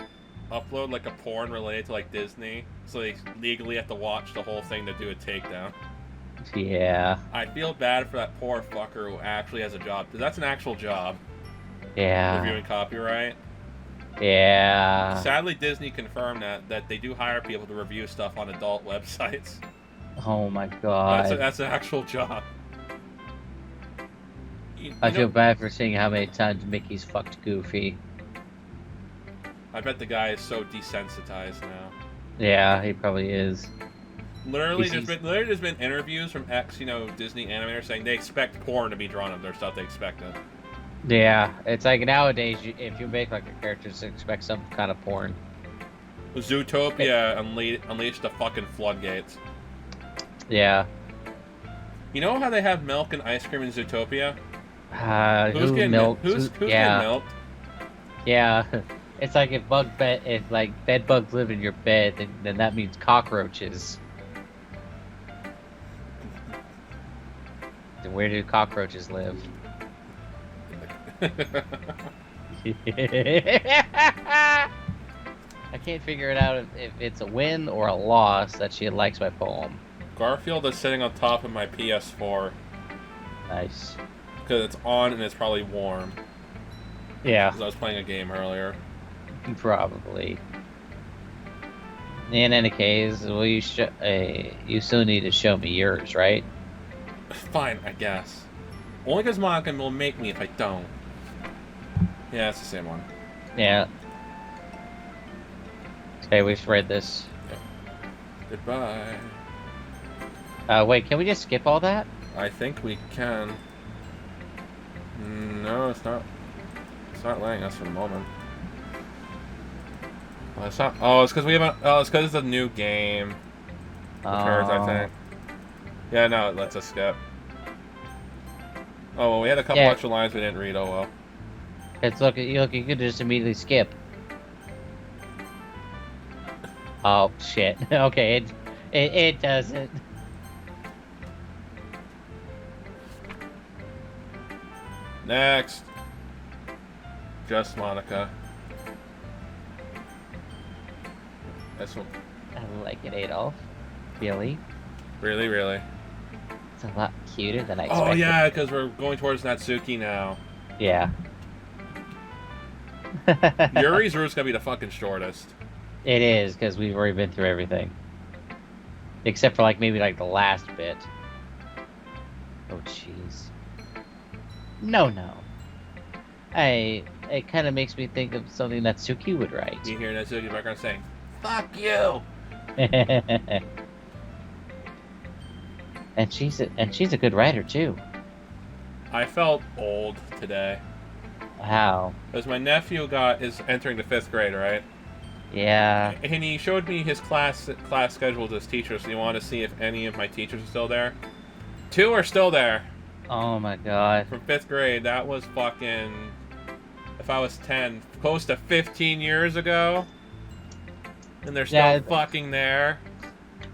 upload like a porn related to like Disney, so they legally have to watch the whole thing to do a takedown. Yeah. I feel bad for that poor fucker who actually has a job, because that's an actual job. Yeah. Reviewing copyright. Yeah. Sadly, Disney confirmed that they do hire people to review stuff on adult websites. Oh my god. That's an actual job. I feel bad for seeing how many times Mickey's fucked Goofy. I bet the guy is so desensitized now. Yeah, he probably is. Literally, there's been interviews from Disney animators saying they expect porn to be drawn of their stuff. They expect it. Yeah, it's like nowadays, if you make like a character, just expect some kind of porn. Zootopia unleashed the fucking floodgates. Yeah. You know how they have milk and ice cream in Zootopia? Who's getting milked? Who's getting milked? Yeah. It's like if bed bugs live in your bed, then that means cockroaches. Then where do cockroaches live? I can't figure it out if it's a win or a loss that she likes my poem. Garfield is sitting on top of my PS4. Nice. Because it's on and it's probably warm. Yeah. Because I was playing a game earlier. Probably. In any case, well, you still need to show me yours, right? Fine, I guess. Only because Manga will make me if I don't. Yeah, it's the same one. Yeah. Okay, we've read this. Yeah. Goodbye. Wait, can we just skip all that? I think we can. No, it's not. It's not letting us for the moment. Well, it's not. Oh, it's because we haven't. Oh, it's because it's a new game. With hers, I think. Yeah, no, it lets us skip. Oh, well, we had a couple extra lines we didn't read. Oh well. It's look. You could just immediately skip. Oh shit. Okay, it doesn't. Next. Just Monica. That's what. I like it, Adolf. Really? Really, really. It's a lot cuter than I expected. Oh yeah, because we're going towards Natsuki now. Yeah. Yuri's route's gonna be the fucking shortest. It is, because we've already been through everything. Except for maybe the last bit. Oh jeez. No. It kind of makes me think of something Natsuki would write. You hear Natsuki in the background saying, "Fuck you!" And she's a good writer too. I felt old today. How? Because my nephew is entering the 5th grade, right? Yeah. And he showed me his class schedule with his teachers, so he wanted to see if any of my teachers are still there. 2 are still there. Oh my god. From 5th grade, that was fucking... If I was 10, close to 15 years ago. And they're still fucking there.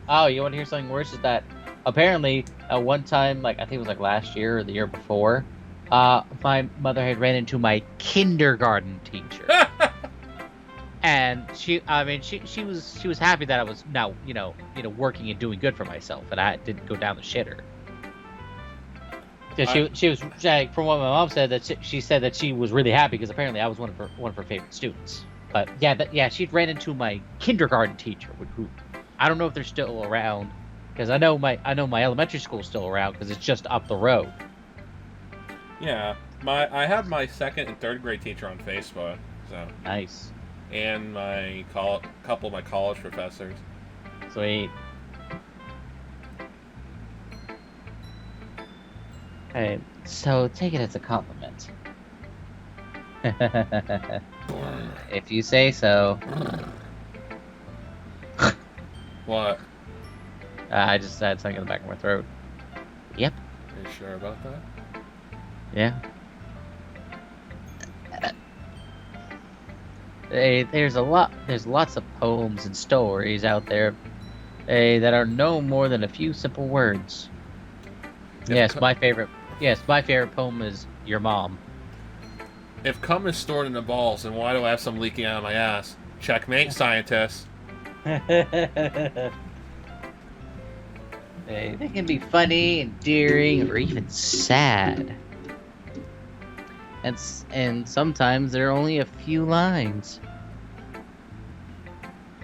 Oh, you want to hear something worse? Is that apparently at one time, I think it was last year or the year before, my mother had ran into my kindergarten teacher. And she was happy that I was now, working and doing good for myself, and I didn't go down the shitter. Because she was, from what my mom said, that she said that she was really happy because apparently I was one of her favorite students. But she'd ran into my kindergarten teacher, who I don't know if they're still around, because I know my elementary school is still around because it's just up the road. Yeah, I have my 2nd and 3rd grade teacher on Facebook, so nice. And my couple of my college professors. Sweet. Hey, so take it as a compliment. If you say so. What? I just had something in the back of my throat. Yep. Are you sure about that? Yeah. There's lots of poems and stories out there that are no more than a few simple words. My favorite poem is Your Mom. If cum is stored in the balls, then why do I have some leaking out of my ass? Checkmate, scientist. They can be funny, endearing, or even sad. And sometimes they're only a few lines.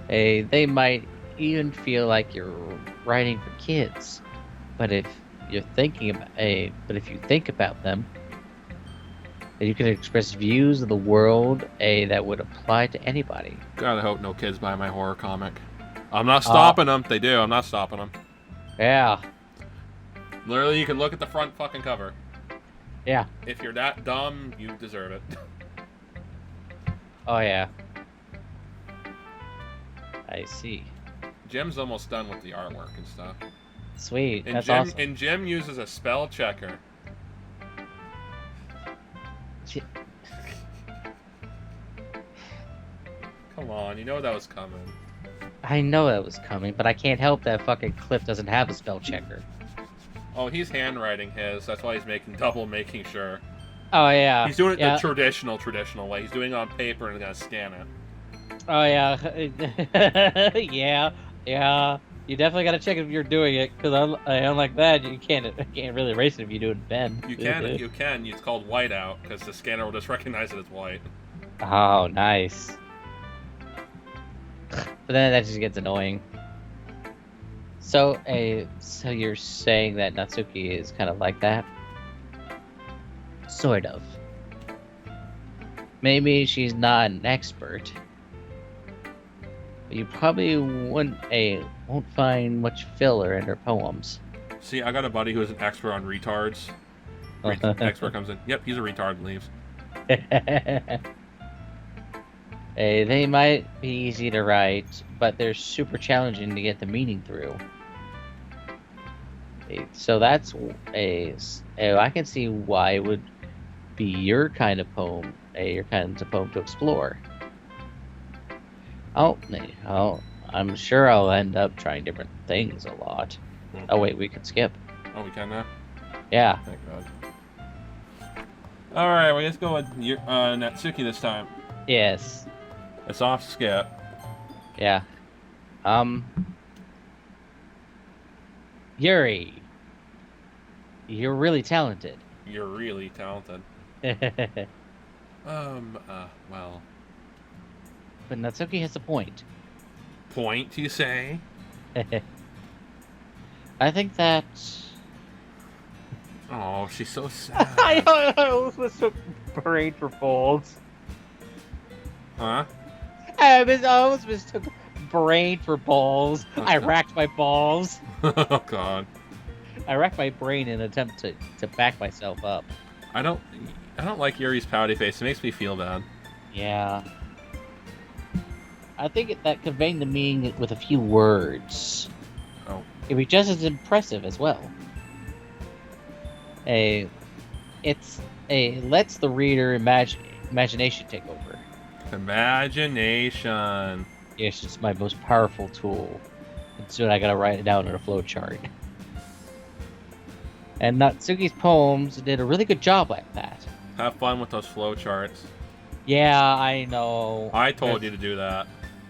They might even feel like you're writing for kids, but if you think about them, that you can express views of the world that would apply to anybody. God, I hope no kids buy my horror comic. I'm not Uh, stopping them. They do. I'm not stopping them. Yeah, Literally, you can look at the front fucking cover. yeah. If you're that dumb, you deserve it. Oh yeah. I see. Jim's almost done with the artwork and stuff. Sweet. And That's Jim, awesome. And Jim uses a spell checker. Come on, you know that was coming. I know that was coming, but I can't help that fucking Cliff doesn't have a spell checker. Oh, he's handwriting his. That's why he's making sure. Oh yeah. He's doing it yeah. the traditional way. He's doing it on paper and gonna scan it. Oh yeah. yeah. You definitely gotta check if you're doing it, because unlike that, you can't really erase it if you do it in pen. You can. It's called whiteout because the scanner will just recognize it as white. Oh, nice. But then that just gets annoying. So you're saying that Natsuki is kind of like that? Sort of. Maybe she's not an expert. But you probably won't find much filler in her poems. See, I got a buddy who's an expert on retards. Expert comes in. Yep, he's a retard and leaves. They might be easy to write, but they're super challenging to get the meaning through. So that's I can see why it would be your kind of poem, your kind of poem to explore. I'm sure I'll end up trying different things a lot. Oh wait, we can skip. Oh, we can now? Yeah. Thank God. Alright, well, let's go with Natsuki this time. Yes. It's off skip. Yeah. Yuri. You're really talented. You're really talented. Well. But Natsuki has a point. Point, you say? I think that... Oh, she's so sad. I almost took brain for balls. Huh? I almost mistook brain for balls. I racked my balls. Oh, God. I racked my brain in an attempt to back myself up. I don't like Yuri's pouty face. It makes me feel bad. Yeah. I think that conveying the meaning with a few words. Oh. It'd be just as impressive as well. Lets the reader imagination take over. Imagination. It's just my most powerful tool. And soon I gotta write it down in a flowchart. And Natsuki's poems did a really good job like that. Have fun with those flowcharts. Yeah, I know. I told you to do that.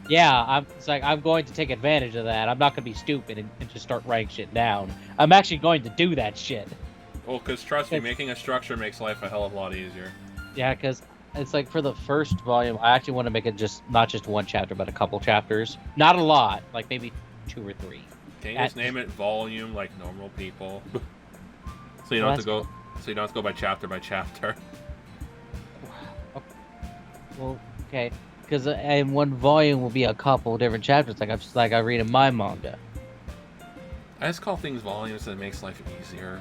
Yeah, I'm going to take advantage of that. I'm not gonna be stupid and just start writing shit down. I'm actually going to do that shit. Well, because trust me, making a structure makes life a hell of a lot easier. Yeah, because it's like for the first volume, I actually want to make it not just one chapter, but a couple chapters. Not a lot, like maybe 2 or 3. Can you just name it volume like normal people? So you don't have to go. So you don't have to go by chapter by chapter. Well, okay, because in one volume will be a couple different chapters, like I read in my manga. I just call things volumes, and it makes life easier.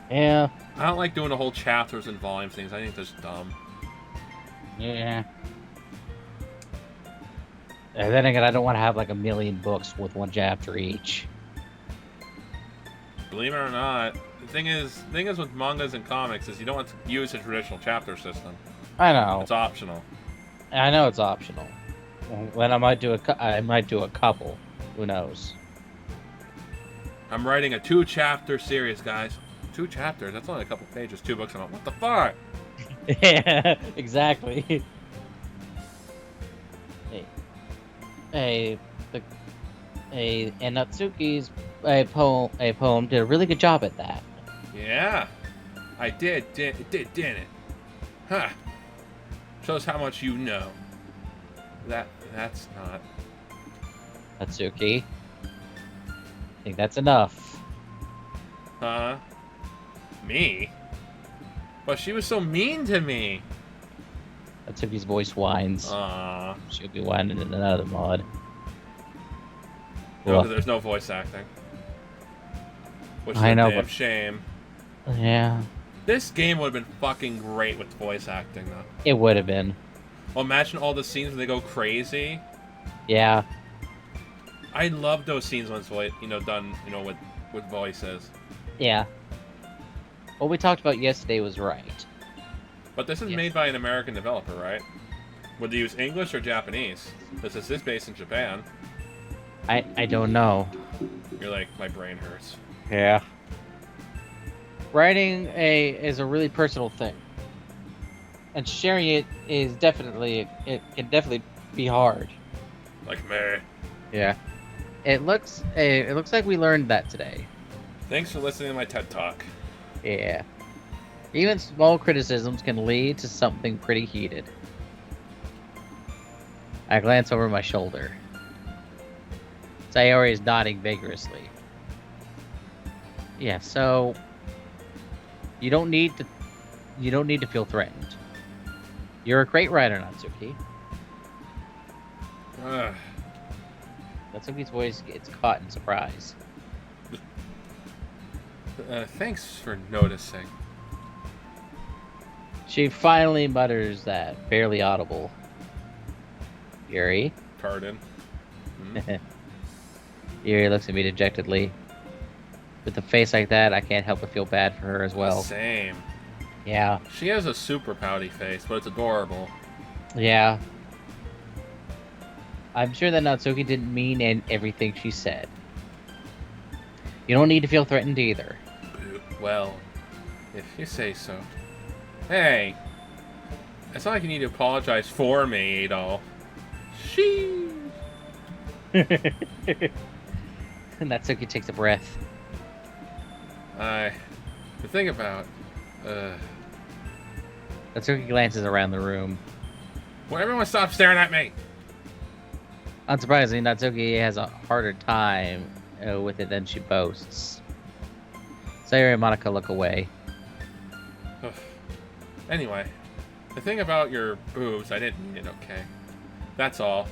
Yeah. I don't like doing the whole chapters and volume things. I think that's dumb. Yeah. And then again, I don't want to have like a million books with one chapter each. Believe it or not, the thing is with mangas and comics is you don't have to use a traditional chapter system. I know. It's optional. I know it's optional. Then I might do a couple. Who knows? I'm writing a 2-chapter series, guys. 2 chapters? That's only a couple pages. 2 books. I'm like, what the fuck? Yeah, exactly. And Natsuki's poem did a really good job at that. Yeah, I did, didn't it? Huh. Shows how much you know. That's not. Natsuki, I think that's enough. Huh? Me? But she was so mean to me. Natsuki's voice whines. Aww. She'll be whining in another mod. No, 'cause there's no voice acting. Which is I know, a damn but... shame. Yeah. This game would have been fucking great with voice acting, though. It would have been. Well, imagine all the scenes when they go crazy. Yeah. I love those scenes when it's done, with voices. Yeah. What we talked about yesterday was right. But this is made by an American developer, right? Would they use English or Japanese? This is based in Japan. I don't know. You're like, my brain hurts. Yeah. Writing is a really personal thing. And sharing it is definitely can definitely be hard. Like me. Yeah. It looks like we learned that today. Thanks for listening to my TED Talk. Yeah. Even small criticisms can lead to something pretty heated. I glance over my shoulder. Sayori is nodding vigorously. Yeah, so you don't need to feel threatened. You're a great writer, Natsuki. Ugh. Natsuki's voice gets caught in surprise. Thanks for noticing. She finally mutters that, barely audible. Yuri? Pardon. Yuri looks at me dejectedly. With a face like that, I can't help but feel bad for her as well. Same. Yeah. She has a super pouty face, but it's adorable. Yeah. I'm sure that Natsuki didn't mean everything she said. You don't need to feel threatened either. Well, if you say so. Hey! It's not like you need to apologize for me, Adolf. Sheesh! Natsuki takes a breath. The thing about, Natsuki glances around the room. Will everyone stop staring at me? Unsurprisingly, Natsuki has a harder time with it than she boasts. Sayori and Monica look away. Anyway, the thing about your boobs, I didn't mean it, okay? That's all.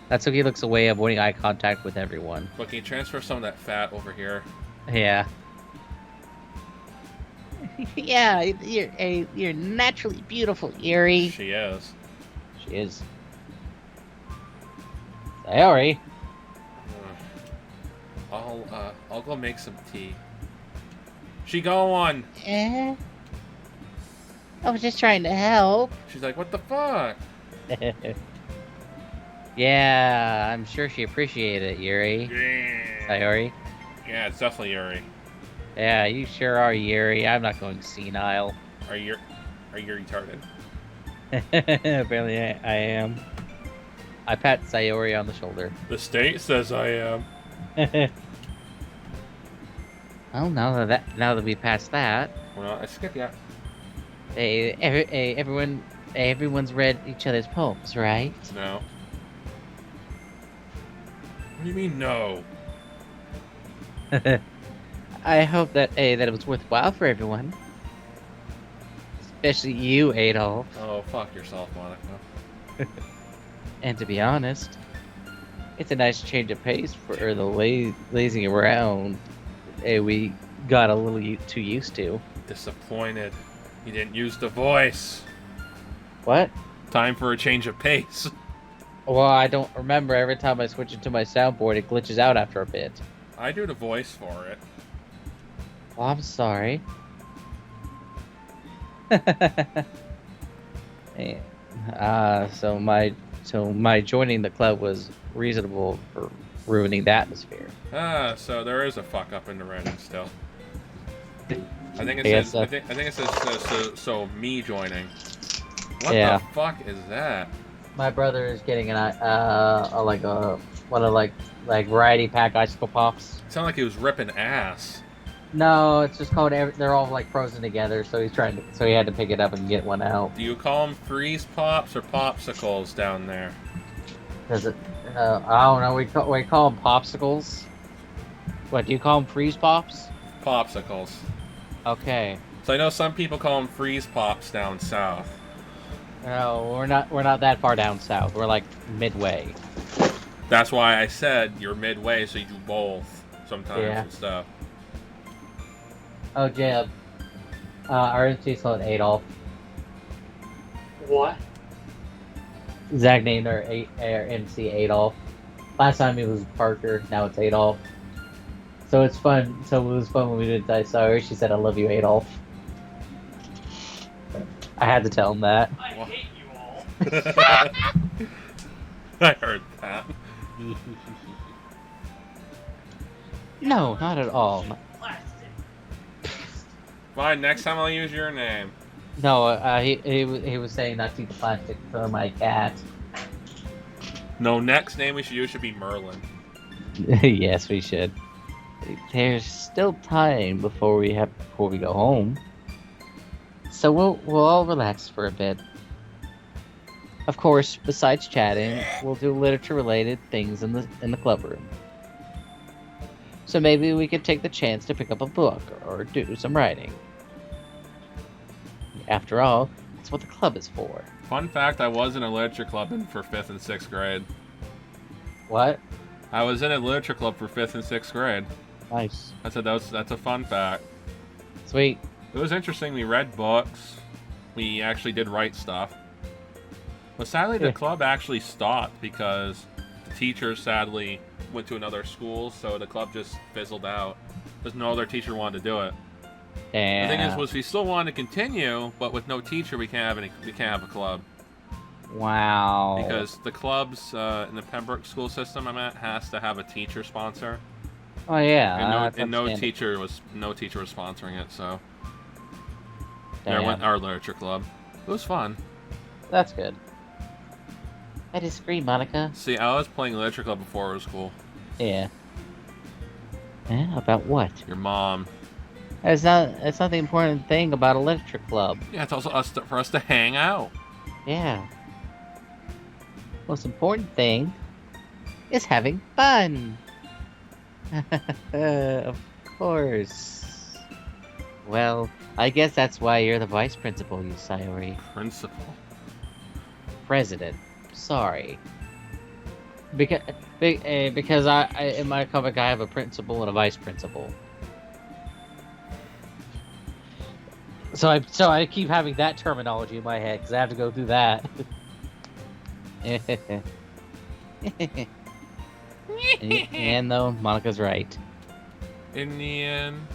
Natsuki looks away, avoiding eye contact with everyone. But can you transfer some of that fat over here? Yeah. Yeah, you're naturally beautiful, Yuri. She is. She is. Sayori. I'll go make some tea. She going. I was just trying to help. She's like, what the fuck? Yeah, I'm sure she appreciated it, Yuri. Yeah. Sayori. Yeah, it's definitely Yuri. Yeah, you sure are, Yuri. I'm not going senile. Are you retarded? Apparently I am. I pat Sayori on the shoulder. The state says I am. Well, now that we passed that, Well, I skipped that. everyone's read each other's poems, right? No. What do you mean, no? I hope that it was worthwhile for everyone, especially you, Adolf. Oh, fuck yourself, Monica. And to be honest, it's a nice change of pace for the lazing around we got a little too used to. Disappointed. You didn't use the voice. What? Time for a change of pace. Well, I don't remember. Every time I switch it to my soundboard, it glitches out after a bit. I do the voice for it. Well, I'm sorry. So my joining the club was reasonable for ruining the atmosphere. So there is a fuck up in the writing still. I think it guess says. I think it says so me joining. What Yeah. the fuck is that? My brother is getting one of variety pack icicle pops. It sounded like he was ripping ass. No, it's just called. They're all like frozen together, so he had to pick it up and get one out. Do you call them freeze pops or popsicles down there? Does it? I don't know. We call them popsicles. What do you call them? Freeze pops? Popsicles. Okay. So I know some people call them freeze pops down south. No, we're not that far down south. We're like midway. That's why I said you're midway, so you do both sometimes Yeah. and stuff. Oh, Jeb. Our MC's called Adolf. What? Zach named our MC Adolf. Last time it was Parker, now it's Adolf. So it's fun. So it was fun when we did Die Sorry. She said, "I love you, Adolf." I had to tell him that. I hate you all. I heard that. No, not at all. Plastic. Fine, next time I'll use your name. No, he was saying not to eat the plastic for my cat. No, next name we should use should be Merlin. Yes, we should. There's still time before we go home, so we'll all relax for a bit. Of course, besides chatting, we'll do literature-related things in the club room. So maybe we could take the chance to pick up a book or do some writing. After all, that's what the club is for. Fun fact, I was in a literature club for 5th and 6th grade. What? I was in a literature club for 5th and 6th grade. Nice. That's a fun fact. Sweet. It was interesting. We read books. We actually did write stuff. But sadly, the club actually stopped because the teachers sadly went to another school, so the club just fizzled out. Because no other teacher wanted to do it. Damn. The thing is, we still wanted to continue, but with no teacher, we can't have a club. Wow. Because the clubs in the Pembroke school system I'm at has to have a teacher sponsor. Oh yeah. And no teacher was sponsoring it, so there Damn. went our literature club. It was fun. That's good. I disagree, Monica. See, I was playing literature club before it was cool. Yeah. Yeah, about what? Your mom. It's not the important thing about a literature club. Yeah, it's also for us to hang out. Yeah. Most important thing is having fun. Of course. Well, I guess that's why you're the vice principal, you Sayori. Principal. President. Sorry. Because I in my comic I have a principal and a vice principal. So I keep having that terminology in my head because I have to go through that. And though Monica's right. In the end.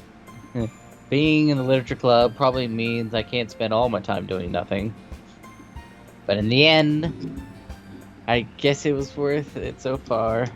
Being in the literature club probably means I can't spend all my time doing nothing. But in the end, I guess it was worth it so far.